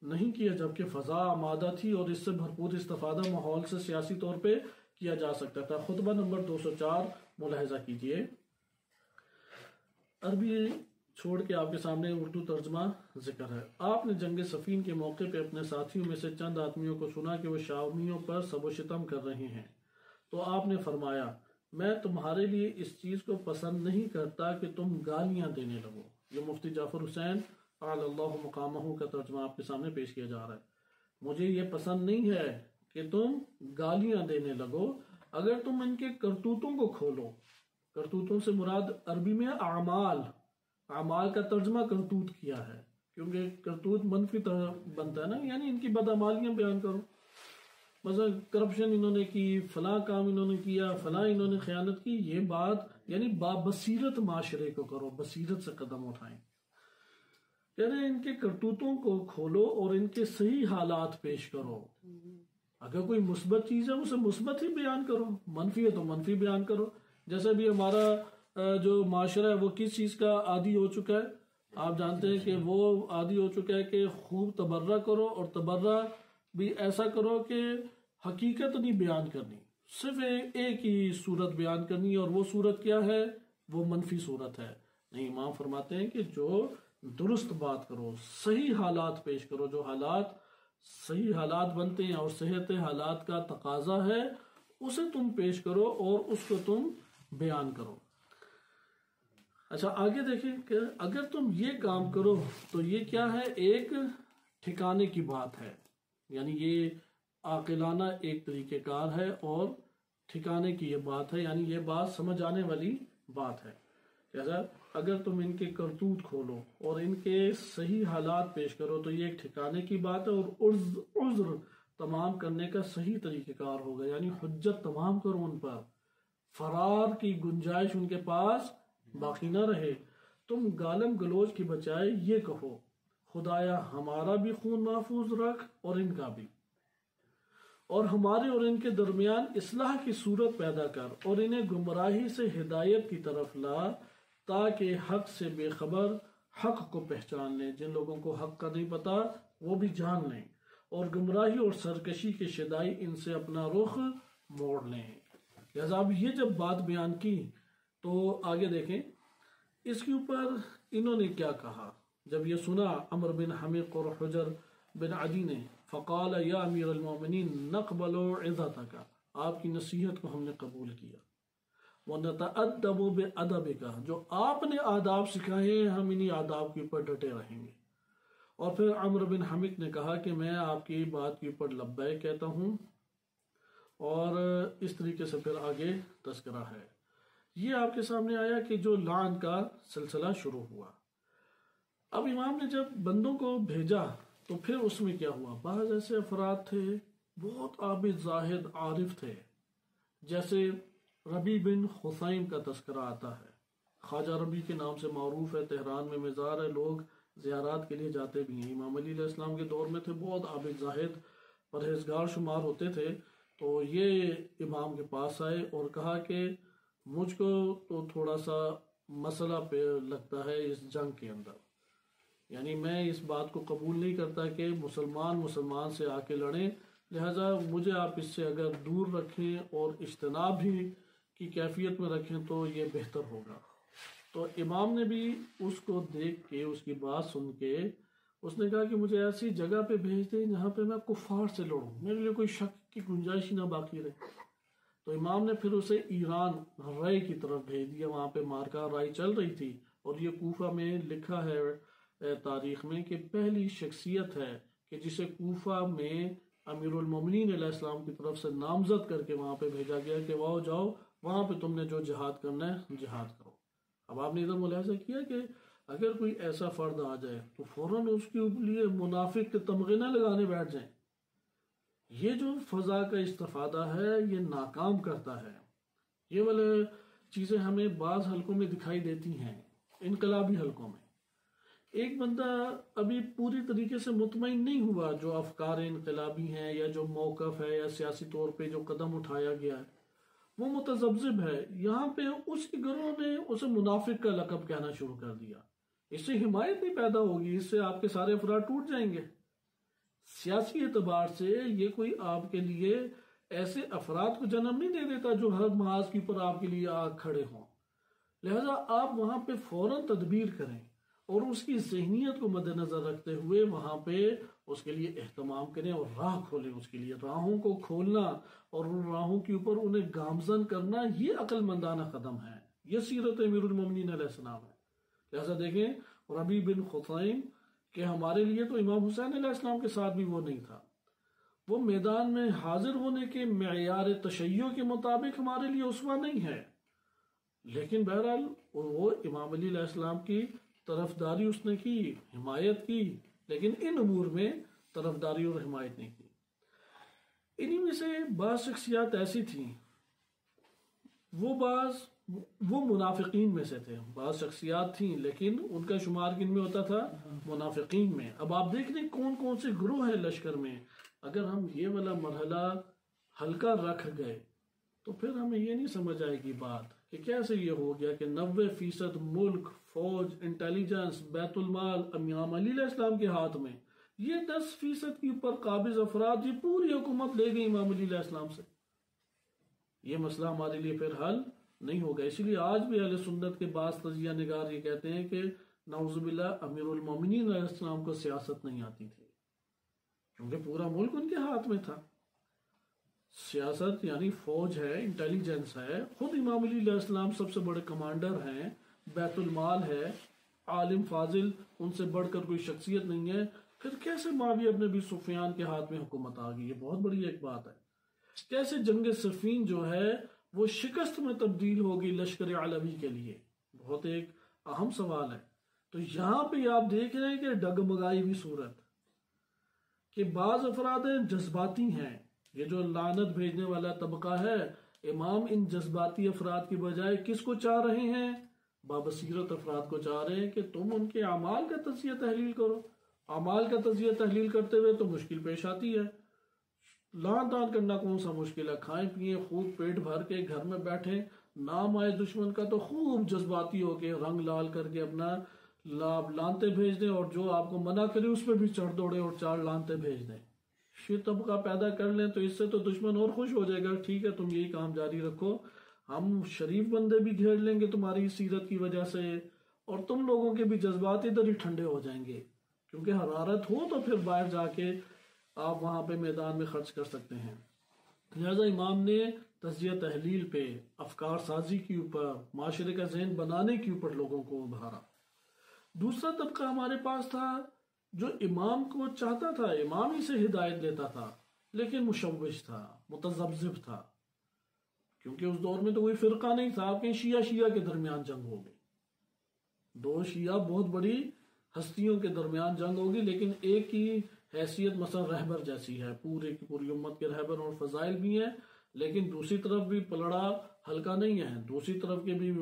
نہیں کیا، جبکہ فضا آمادہ تھی اور اس سے بھرپور استفادہ ماحول سے سیاسی طور پہ کیا جا سکتا تھا۔ خطبہ نمبر 204 ملاحظہ کیجئے، عربی چھوڑ کے آپ کے سامنے اردو ترجمہ ذکر ہے۔ آپ نے جنگ صفین کے موقع پہ اپنے ساتھیوں میں سے چند آدمیوں کو سنا کہ وہ شامیوں پر سب و شتم کر رہے ہیں، تو آپ نے فرمایا میں تمہارے لیے اس چیز کو پسند نہیں کرتا کہ تم گالیاں دینے لگو۔ یہ مفتی جعفر حسین اعلی اللہ مقامہ کا ترجمہ آپ کے سامنے پیش کیا جا رہا ہے۔ مجھے یہ پسند نہیں ہے کہ تم گالیاں دینے لگو اگر تم ان کے کرتوتوں کو کھولو۔ کرتوتوں سے مراد عربی میں اعمال کا ترجمہ کرتوت کیا ہے، کیونکہ کرتوت منفی طرح بنتا ہے نا، یعنی ان کی بدعمالیاں بیان کرو۔ مثلا کرپشن انہوں نے کی، فلاں کام انہوں نے کیا، فلاں انہوں نے خیانت کی، یہ بات یعنی بابصیرت معاشرے کو کرو، بصیرت سے قدم اٹھائیں۔ کہہ رہے ہیں ان کے کرتوتوں کو کھولو اور ان کے صحیح حالات پیش کرو۔ اگر کوئی مثبت چیز ہے اسے مثبت ہی بیان کرو، منفی ہے تو منفی بیان کرو۔ جیسے بھی ہمارا جو معاشرہ ہے وہ کس چیز کا عادی ہو چکا ہے، آپ جانتے ہیں کہ وہ عادی ہو چکا ہے کہ خوب تبرہ کرو، اور تبرہ بھی ایسا کرو کہ حقیقت نہیں بیان کرنی، صرف ایک ہی صورت بیان کرنی، اور وہ صورت کیا ہے؟ وہ منفی صورت ہے۔ نہیں، امام فرماتے ہیں کہ جو درست بات کرو، صحیح حالات پیش کرو، جو حالات صحیح حالات بنتے ہیں اور صحت حالات کا تقاضا ہے اسے تم پیش کرو اور اس کو تم بیان کرو۔ اچھا آگے دیکھیں کہ اگر تم یہ کام کرو تو یہ کیا ہے؟ ایک ٹھکانے کی بات ہے، یعنی یہ عاقلانہ ایک طریقہ کار ہے اور ٹھکانے کی یہ بات ہے، یعنی یہ بات سمجھ آنے والی بات ہے۔ جیسا اگر تم ان کے کرتوت کھولو اور ان کے صحیح حالات پیش کرو تو یہ ایک ٹھکانے کی بات ہے، اور عذر تمام کرنے کا صحیح طریقہ کار ہوگا، یعنی حجت تمام کرو ان پر، فرار کی گنجائش ان کے پاس باقی نہ رہے۔ تم گالم گلوچ کی بجائے یہ کہو خدایا ہمارا بھی خون محفوظ رکھ اور ان کا بھی، اور ہمارے اور ان کے درمیان اصلاح کی صورت پیدا کر، اور انہیں گمراہی سے ہدایت کی طرف لا تاکہ حق سے بے خبر حق کو پہچان لیں، جن لوگوں کو حق کا نہیں پتا وہ بھی جان لیں، اور گمراہی اور سرکشی کے شدائی ان سے اپنا رخ موڑ لیں۔ لہذا اب یہ جب بات بیان کی تو آگے دیکھیں اس کے اوپر انہوں نے کیا کہا۔ جب یہ سنا عمر بن حمیق اور حجر بن عدی نے، فقال یا امیر المومنین نقبل عظتک، آپ کی نصیحت کو ہم نے قبول کیا، وَنَتَأَدَّبُ بِأَدَبِكَ، جو آپ نے آداب سکھائے ہیں ہم انہی آداب کے اوپر ڈٹے رہیں گے۔ اور پھر عمر بن حمیق نے کہا کہ میں آپ کی بات کے اوپر لبیک کہتا ہوں، اور اس طریقے سے پھر آگے تذکرہ ہے۔ یہ آپ کے سامنے آیا کہ جو لعن کا سلسلہ شروع ہوا۔ اب امام نے جب بندوں کو بھیجا تو پھر اس میں کیا ہوا؟ بعض ایسے افراد تھے بہت عابد زاہد عارف تھے، جیسے ربی بن خثیم کا تذکرہ آتا ہے، خواجہ ربی کے نام سے معروف ہے، تہران میں مزار ہے، لوگ زیارات کے لیے جاتے بھی ہیں۔ امام علی علیہ السلام کے دور میں تھے، بہت عابد زاہد پرہیزگار شمار ہوتے تھے۔ تو یہ امام کے پاس آئے اور کہا کہ مجھ کو تو تھوڑا سا مسئلہ پہ لگتا ہے اس جنگ کے اندر، یعنی میں اس بات کو قبول نہیں کرتا کہ مسلمان سے آ کے لڑیں، لہٰذا مجھے آپ اس سے اگر دور رکھیں اور اجتناب بھی کی کیفیت میں رکھیں تو یہ بہتر ہوگا۔ تو امام نے بھی اس کو دیکھ کے، اس کی بات سن کے، اس نے کہا کہ مجھے ایسی جگہ پہ بھیج دیں جہاں پہ میں کفار سے لڑوں، میرے لیے کوئی شک کی گنجائش ہی نہ باقی رہے۔ تو امام نے پھر اسے ایران رائے کی طرف بھیج دیا، وہاں پہ مارکا رائے چل رہی تھی، اور یہ کوفہ میں لکھا ہے تاریخ میں کہ پہلی شخصیت ہے کہ جسے کوفہ میں امیر المومنین علیہ السلام کی طرف سے نامزد کر کے وہاں پہ بھیجا گیا کہ واؤ جاؤ وہاں پہ تم نے جو جہاد کرنا ہے جہاد کرو۔ اب آپ نے ادھر ملاحظہ کیا کہ اگر کوئی ایسا فرد آ جائے تو فوراً اس کے لیے منافق کے تمغے نہ لگانے بیٹھ جائیں۔ یہ جو فضا کا استفادہ ہے یہ ناکام کرتا ہے۔ یہ والے چیزیں ہمیں بعض حلقوں میں دکھائی دیتی ہیں، انقلابی حلقوں میں۔ ایک بندہ ابھی پوری طریقے سے مطمئن نہیں ہوا جو افکار انقلابی ہیں یا جو موقف ہے یا سیاسی طور پہ جو قدم اٹھایا گیا ہے، وہ متذبذب ہے، یہاں پہ اس کے گھروں نے اسے منافق کا لقب کہنا شروع کر دیا۔ اس سے حمایت نہیں پیدا ہوگی، اس سے آپ کے سارے افراد ٹوٹ جائیں گے۔ سیاسی اعتبار سے یہ کوئی آپ کے لیے ایسے افراد کو جنم نہیں دے دیتا جو ہر محاذ کے اوپر آپ کے لیے آ کھڑے ہوں، لہذا آپ وہاں پہ فوراً تدبیر کریں اور اس کی ذہنیت کو مد نظر رکھتے ہوئے وہاں پہ اس کے لیے اہتمام کریں اور راہ کھولیں، اس کے لیے راہوں کو کھولنا اور ان راہوں کے اوپر انہیں گامزن کرنا، یہ عقل مندانہ قدم ہے، یہ سیرت امیر المومنین علیہ السلام ہے۔ لہذا دیکھیں ربیع بن خثیم کہ ہمارے لیے تو امام حسین علیہ السلام کے ساتھ بھی وہ نہیں تھا، وہ میدان میں حاضر ہونے کے معیار تشیع کے مطابق ہمارے لیے اسوہ نہیں ہے، لیکن بہرحال وہ امام علی علیہ السلام کی طرفداری اس نے کی، حمایت کی، لیکن ان امور میں طرفداری اور حمایت نہیں کی۔ انہی میں سے بعض شخصیات ایسی تھیں، وہ منافقین میں سے تھے، بعض شخصیات تھیں لیکن ان کا شمار کن میں ہوتا تھا؟ منافقین میں۔ اب آپ دیکھ لیں کون کون سے گروہ ہیں لشکر میں، اگر ہم یہ والا مرحلہ ہلکا رکھ گئے تو پھر ہمیں یہ نہیں سمجھ آئے گی بات کہ کیسے یہ ہو گیا کہ 90% ملک، فوج، انٹیلیجنس، بیت المال امام علی علیہ السلام کے ہاتھ میں، یہ 10% کے اوپر قابض افراد یہ پوری حکومت لے گئی امام علی علیہ السلام سے۔ یہ مسئلہ ہمارے لیے پھر حل نہیں ہوگا۔ اسی لیے آج بھی اہل سنت کے بعض تجزیہ نگار یہ کہتے ہیں کہ نعوذ باللہ امیر المومنین علیہ السلام کو سیاست نہیں آتی تھی، کیونکہ پورا ملک ان کے ہاتھ میں تھا۔ سیاست یعنی فوج ہے، انٹیلیجنس ہے، خود امام علی علیہ السلام سب سے بڑے کمانڈر ہیں، بیت المال ہے، عالم فاضل، ان سے بڑھ کر کوئی شخصیت نہیں ہے، پھر کیسے معاویہ بن ابی سفیان کے ہاتھ میں حکومت آ گئی؟ یہ بہت بڑی ایک بات ہے۔ کیسے جنگ صفین جو ہے وہ شکست میں تبدیل ہوگی لشکر علوی کے لیے؟ بہت ایک اہم سوال ہے۔ تو یہاں پہ آپ دیکھ رہے ہیں کہ ڈگمگائی ہوئی صورت کہ بعض افراد جذباتی ہیں، یہ جو لعنت بھیجنے والا طبقہ ہے، امام ان جذباتی افراد کی بجائے کس کو چاہ رہے ہیں؟ بابصیرت افراد کو چاہ رہے ہیں کہ تم ان کے اعمال کا تجزیہ تحلیل کرو۔ اعمال کا تجزیہ تحلیل کرتے ہوئے تو مشکل پیش آتی ہے، لعن طعن کرنا کون سا مشکل ہے؟ کھائیں پیئیں خوب پیٹ بھر کے گھر میں بیٹھیں، نام آئے دشمن کا تو خوب جذباتی ہو کے رنگ لال کر کے اپنا لانتے بھیج دیں، اور جو آپ کو منع کرے اس پہ بھی چڑھ دوڑے اور 4 لانتے بھیج دیں۔ یہ طبقہ پیدا کر لیں تو اس سے تو دشمن اور خوش ہو جائے گا، ٹھیک ہے تم یہی کام جاری رکھو، ہم شریف بندے بھی گھیر لیں گے تمہاری سیرت کی وجہ سے، اور تم لوگوں کے بھی جذبات ادھر ہی ٹھنڈے ہو جائیں گے، کیونکہ حرارت ہو تو پھر باہر جا کے آپ وہاں پہ میدان میں خرچ کر سکتے ہیں۔ لہذا امام نے تجزیہ تحلیل پہ، افکار سازی کے اوپر، معاشرے کا ذہن بنانے کے اوپر لوگوں کو ابھارا۔ دوسرا طبقہ ہمارے پاس تھا جو امام کو چاہتا تھا، امام ہی سے ہدایت لیتا تھا، لیکن مشوش تھا، متذبذب تھا، کیونکہ اس دور میں تو کوئی فرقہ نہیں تھا۔ آپ کے شیعہ کے درمیان جنگ ہو گئی، 2 شیعہ بہت بڑی ہستیوں کے درمیان جنگ ہوگی، لیکن ایک کی حیثیت مثلا رہبر جیسی ہے، پوری کی پوری امت کے رہبر اور فضائل بھی ہیں، لیکن دوسری طرف بھی پلڑا ہلکا نہیں ہے، دوسری طرف کے بھی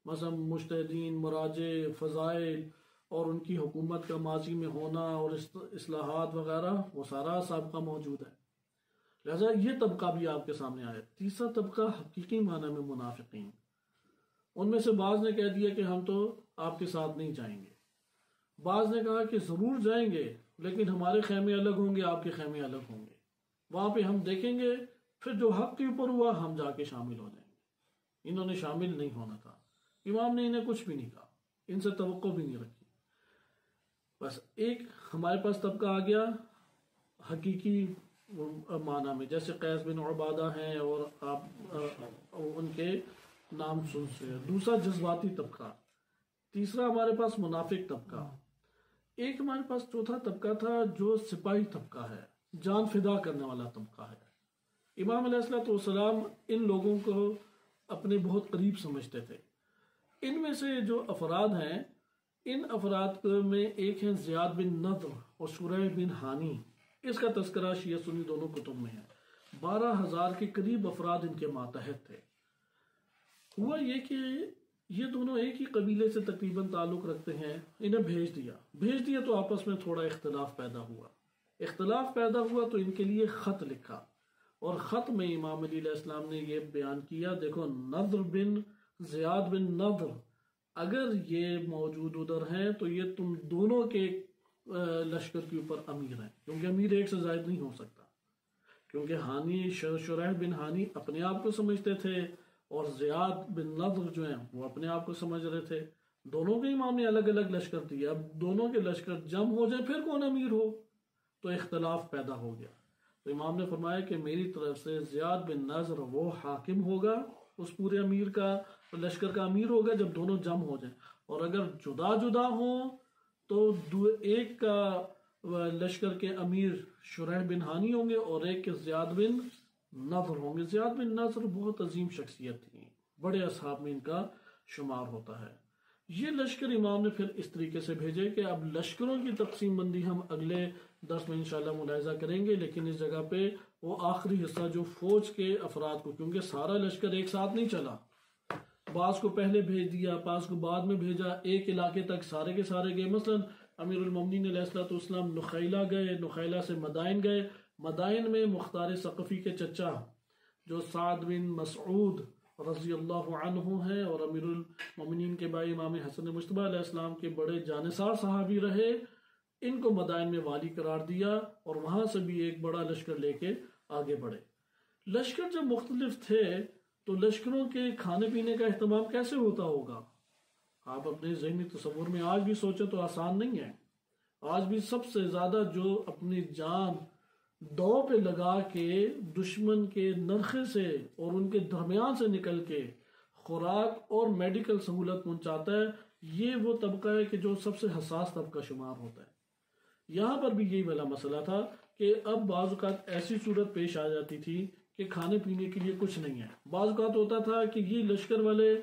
مثلا مجتہدین، مراجع، فضائل اور ان کی حکومت کا ماضی میں ہونا اور اصلاحات وغیرہ، وہ سارا سابقہ موجود ہے۔ لہذا یہ طبقہ بھی آپ کے سامنے آیا۔ تیسرا طبقہ حقیقی معنی میں منافقین، ان میں سے بعض نے کہہ دیا کہ ہم تو آپ کے ساتھ نہیں جائیں گے، بعض نے کہا کہ ضرور جائیں گے لیکن ہمارے خیمے الگ ہوں گے، آپ کے خیمے الگ ہوں گے، وہاں پہ ہم دیکھیں گے، پھر جو حق کے اوپر ہوا ہم جا کے شامل ہو جائیں گے۔ انہوں نے شامل نہیں ہونا تھا، امام نے انہیں کچھ بھی نہیں کہا، ان سے توقع بھی نہیں رکھی۔ بس ایک ہمارے پاس طبقہ آ گیا حقیقی معنی میں، جیسے قیس بن عبادہ ہیں اور آپ ان کے نام سن سے۔ دوسرا جذباتی طبقہ۔ تیسرا ہمارے پاس منافق طبقہ۔ ایک ہمارے پاس چوتھا طبقہ تھا جو سپاہی طبقہ ہے، جان فدا کرنے والا طبقہ ہے۔ امام علیہ السلام ان لوگوں کو اپنے بہت قریب سمجھتے تھے۔ ان میں سے جو افراد ہیں، ان افراد میں ایک ہیں زیاد بن نضر اور شریح بن ہانی، اس کا تذکرہ شیعہ سنی دونوں کتب میں ہے۔ 12,000 کے قریب افراد ان کے ماتحت تھے۔ ہوا یہ کہ یہ دونوں ایک ہی قبیلے سے تقریباً تعلق رکھتے ہیں، انہیں بھیج دیا تو آپس میں تھوڑا اختلاف پیدا ہوا تو ان کے لیے خط لکھا، اور خط میں امام علی علیہ السلام نے یہ بیان کیا، دیکھو نضر بن زیاد بن نضر اگر یہ موجود ادھر ہیں تو یہ تم دونوں کے لشکر کے اوپر امیر ہیں، کیونکہ امیر ایک سے زائد نہیں ہو سکتا، کیونکہ ہانی شریح بن ہانی اپنے آپ کو سمجھتے تھے اور زیاد بن نضر جو ہیں وہ اپنے آپ کو سمجھ رہے تھے۔ دونوں کے امام نے الگ الگ لشکر دیا، اب دونوں کے لشکر جم ہو جائے پھر کون امیر ہو، تو اختلاف پیدا ہو گیا۔ تو امام نے فرمایا کہ میری طرف سے زیاد بن نضر وہ حاکم ہوگا، اس پورے امیر کا لشکر کا امیر ہوگا جب دونوں جم ہو جائیں، اور اگر جدا جدا ہوں تو ایک کا لشکر کے امیر شریح بن ہانی ہوں گے اور ایک کے زیاد بن نضر ہوں گے۔ زیاد بن نضر بہت عظیم شخصیت تھی، بڑے اصحاب میں ان کا شمار ہوتا ہے۔ یہ لشکر امام نے پھر اس طریقے سے بھیجے کہ اب لشکروں کی تقسیم بندی ہم اگلے درس میں انشاءاللہ ملاحظہ کریں گے، لیکن اس جگہ پہ وہ آخری حصہ جو فوج کے افراد کو، کیونکہ سارا لشکر ایک ساتھ نہیں چلا، بعض کو پہلے بھیج دیا، بعض کو بعد میں بھیجا، ایک علاقے تک سارے کے سارے گئے۔ مثلا امیر المومنین علیہ السلام نخیلہ گئے، نخیلہ سے مدائن گئے، مدائن میں مختار ثقفی کے چچا جو سعد بن مسعود رضی اللہ عنہ ہیں اور امیر المومنین کے بھائی امام حسن مجتبی علیہ السلام کے بڑے جانثار صحابی رہے، ان کو مدائن میں والی قرار دیا اور وہاں سے بھی ایک بڑا لشکر لے کے آگے بڑھے۔ لشکر جب مختلف تھے تو لشکروں کے کھانے پینے کا اہتمام کیسے ہوتا ہوگا؟ آپ اپنے ذہنی تصور میں آج بھی سوچیں تو آسان نہیں ہے۔ آج بھی سب سے زیادہ جو اپنی جان دو پہ لگا کے دشمن کے نرخے سے اور ان کے درمیان سے نکل کے خوراک اور میڈیکل سہولت پہنچاتا ہے، یہ وہ طبقہ ہے کہ جو سب سے حساس طبقہ شمار ہوتا ہے۔ یہاں پر بھی یہی والا مسئلہ تھا کہ اب بعض اوقات ایسی صورت پیش آ جاتی تھی کہ کھانے پینے کے لیے کچھ نہیں ہے۔ بعض اوقات ہوتا تھا کہ یہ لشکر والے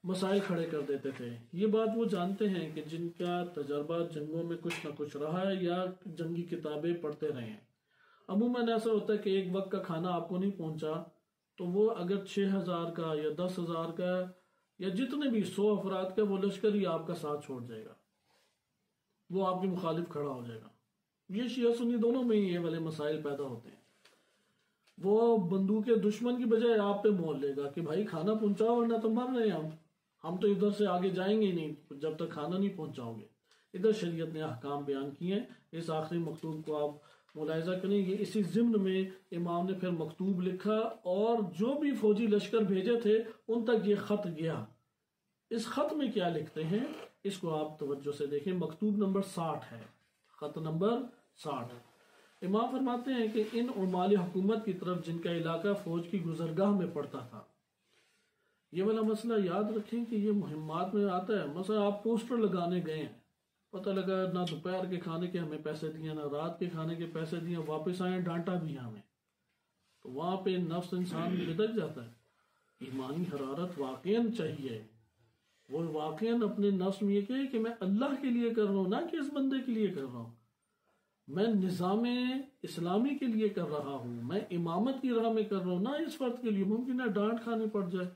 مسائل کھڑے کر دیتے تھے۔ یہ بات وہ جانتے ہیں کہ جن کا تجربہ جنگوں میں کچھ نہ کچھ رہا ہے یا جنگی کتابیں پڑھتے رہے ہیں۔ عموماً ایسا ہوتا ہے کہ ایک وقت کا کھانا آپ کو نہیں پہنچا تو وہ اگر 6000 کا یا 10,000 کا یا جتنے بھی 100 افراد کا وہ لشکر ہی آپ کا ساتھ چھوڑ جائے گا، وہ آپ کے مخالف کھڑا ہو جائے گا۔ یہ شیعہ سنی دونوں میں ہی یہ والے مسائل پیدا ہوتے ہیں۔ وہ بندوق دشمن کی بجائے آپ پہ مول لے گا کہ بھائی کھانا پہنچاؤ ورنہ تو مر رہے ہیں ہم تو ادھر سے آگے جائیں گے نہیں جب تک کھانا نہیں پہنچاؤ گے۔ ادھر شریعت نے احکام بیان کیے ہیں۔ اس آخری مکتوب کو آپ ملاحظہ کریں گے، اسی ضمن میں امام نے پھر مکتوب لکھا اور جو بھی فوجی لشکر بھیجے تھے ان تک یہ خط گیا۔ اس خط میں کیا لکھتے ہیں اس کو آپ توجہ سے دیکھیں۔ مکتوب نمبر 60 ہے، خط نمبر 60۔ امام فرماتے ہیں کہ ان عمال حکومت کی طرف جن کا علاقہ فوج کی گزرگاہ میں پڑتا تھا، یہ والا مسئلہ یاد رکھیں کہ یہ مہمات میں آتا ہے۔ مثلا آپ پوسٹر لگانے گئے ہیں، پتہ لگا نہ دوپہر کے کھانے کے ہمیں پیسے دیے نہ رات کے کھانے کے پیسے دیے، واپس آئے ڈانٹا بھی ہمیں، تو وہاں پہ نفس انسان بدک جاتا ہے۔ ایمانی حرارت واقعاً چاہیے، وہ واقعاً اپنے نفس میں یہ کہے کہ میں اللہ کے لیے کر رہا ہوں، نہ کہ اس بندے کے لیے کر رہا ہوں، میں نظام اسلامی کے لیے کر رہا ہوں، میں امامت کی راہ میں کر رہا ہوں، نہ اس فرد کے لیے۔ ممکن ہے ڈانٹ کھانے پڑ جائے،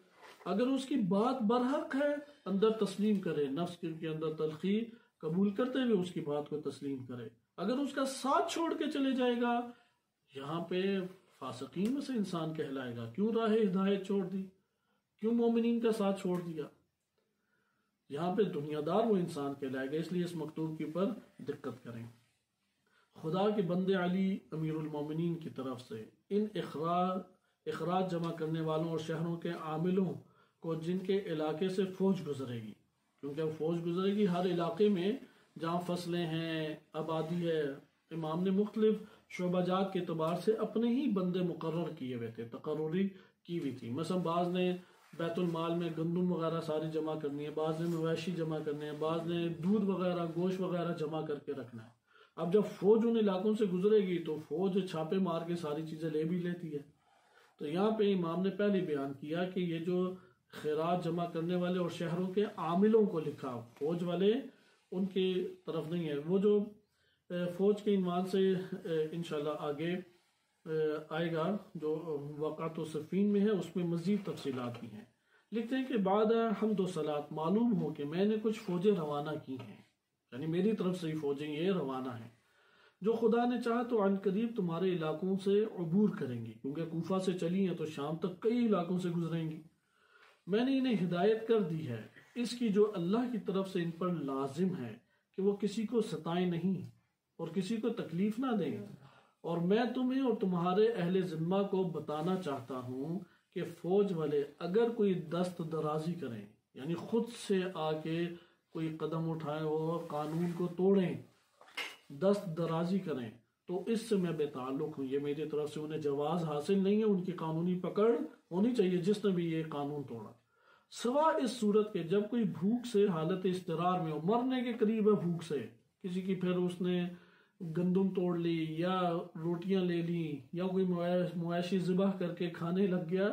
اگر اس کی بات برحق ہے اندر تسلیم کرے، نفس کے اندر تلخی قبول کرتے ہوئے اس کی بات کو تسلیم کرے۔ اگر اس کا ساتھ چھوڑ کے چلے جائے گا، یہاں پہ فاسقین میں سے انسان کہلائے گا، کیوں راہ ہدایت چھوڑ دی، کیوں مومنین کا ساتھ چھوڑ دیا، یہاں پہ دنیا دار وہ انسان کہلائے گا۔ اس لیے اس مکتوب کے پر دقت کریں۔ خدا کے بندے علی امیر المومنین کی طرف سے ان اخراج جمع کرنے والوں اور شہروں کے عاملوں کو جن کے علاقے سے فوج گزرے گی، کیونکہ فوج گزرے گی ہر علاقے میں جہاں فصلیں ہیں، آبادی ہے، امام نے مختلف شعبہ جات کے اعتبار سے اپنے ہی بندے مقرر کیے ہوئے تھے، تقرری کی ہوئی تھی۔ مثلا بعض نے بیت المال میں گندم وغیرہ ساری جمع کرنی ہے، بعض نے مویشی جمع کرنے ہیں، بعض نے دودھ وغیرہ گوشت وغیرہ جمع کر کے رکھنا ہے۔ اب جب فوج ان علاقوں سے گزرے گی تو فوج چھاپے مار کے ساری چیزیں لے بھی لیتی ہے۔ تو یہاں پہ امام نے پہلے بیان کیا کہ یہ جو خیرات جمع کرنے والے اور شہروں کے عاملوں کو لکھا، فوج والے ان کی طرف نہیں ہے۔ وہ جو فوج کے عنوان سے انشاءاللہ آگے آئے گا جو وقعت و صفین میں ہے، اس میں مزید تفصیلات بھی ہیں۔ لکھتے ہیں کہ بعد حمد و صلات معلوم ہو کہ میں نے کچھ فوجیں روانہ کی ہیں، یعنی میری طرف سے ہی فوجیں یہ روانہ ہیں، جو خدا نے چاہا تو عن قریب تمہارے علاقوں سے عبور کریں گی، کیونکہ کوفہ سے چلی ہیں تو شام تک کئی علاقوں سے گزریں گی۔ میں نے انہیں ہدایت کر دی ہے اس کی جو اللہ کی طرف سے ان پر لازم ہے کہ وہ کسی کو ستائیں نہیں اور کسی کو تکلیف نہ دیں، اور میں تمہیں اور تمہارے اہل ذمہ کو بتانا چاہتا ہوں کہ فوج والے اگر کوئی دست درازی کریں، یعنی خود سے آ کے کوئی قدم اٹھائے اور قانون کو توڑیں، دست درازی کریں، تو اس سے میں بے تعلق ہوں، یہ میری طرف سے انہیں جواز حاصل نہیں ہے، ان کی قانونی پکڑ ہونی چاہیے جس نے بھی یہ قانون توڑا، سوا اس صورت کے جب کوئی بھوک سے حالت اضطرار میں ہو، مرنے کے قریب ہے بھوک سے، کسی کی پھر اس نے گندم توڑ لی یا روٹیاں لے لی یا کوئی مویشی ذبح کر کے کھانے لگ گیا،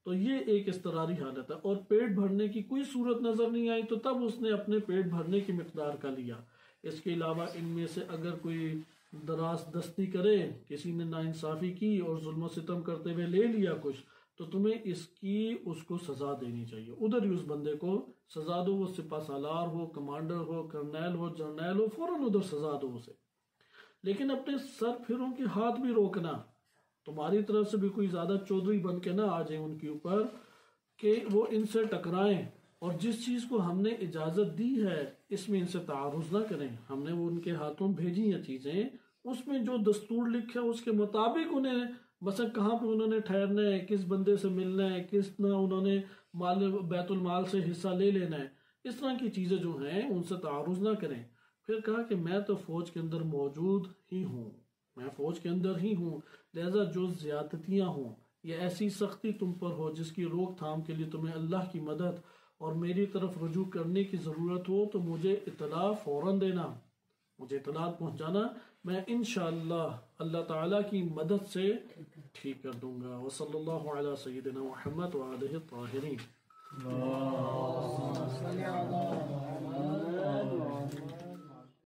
تو یہ ایک اضطراری حالت ہے، اور پیٹ بھرنے کی کوئی صورت نظر نہیں آئی تو تب اس نے اپنے پیٹ بھرنے کی مقدار کا لیا۔ اس کے علاوہ ان میں سے اگر کوئی دراز دستی کرے، کسی نے ناانصافی کی اور ظلم و ستم کرتے ہوئے لے لیا کچھ، تو تمہیں اس کو سزا دینی چاہیے، ادھر ہی اس بندے کو سزا دو، وہ سپہ سالار ہو، کمانڈر ہو، کرنیل ہو، جرنیل ہو، فوراً ادھر سزا دو اسے۔ لیکن اپنے سر پھروں کے ہاتھ بھی روکنا، تمہاری طرف سے بھی کوئی زیادہ چودھری بن کے نہ آ جائیں ان کے اوپر کہ وہ ان سے ٹکرائیں، اور جس چیز کو ہم نے اجازت دی ہے اس میں ان سے تعارض نہ کریں، ہم نے وہ ان کے ہاتھوں بھیجی ہیں چیزیں، اس میں جو دستور لکھا ہے اس کے مطابق انہیں، مثلا کہاں پہ انہوں نے ٹھہرنا ہے، کس بندے سے ملنا ہے، کس طرح انہوں نے بیت المال سے حصہ لے لینا ہے، اس طرح کی چیزیں جو ہیں ان سے تعارض نہ کریں۔ پھر کہا کہ میں تو فوج کے اندر موجود ہی ہوں، میں فوج کے اندر ہی ہوں، لہذا جو زیادتیاں ہوں یا ایسی سختی تم پر ہو جس کی روک تھام کے لیے تمہیں اللہ کی مدد اور میری طرف رجوع کرنے کی ضرورت ہو تو مجھے اطلاع فوراً دینا، مجھے اطلاع پہنچانا، میں انشاءاللہ اللہ تعالیٰ کی مدد سے ٹھیک کر دوں گا۔ وصلی اللہ علی سیدنا محمد وآلہ الطاہرین۔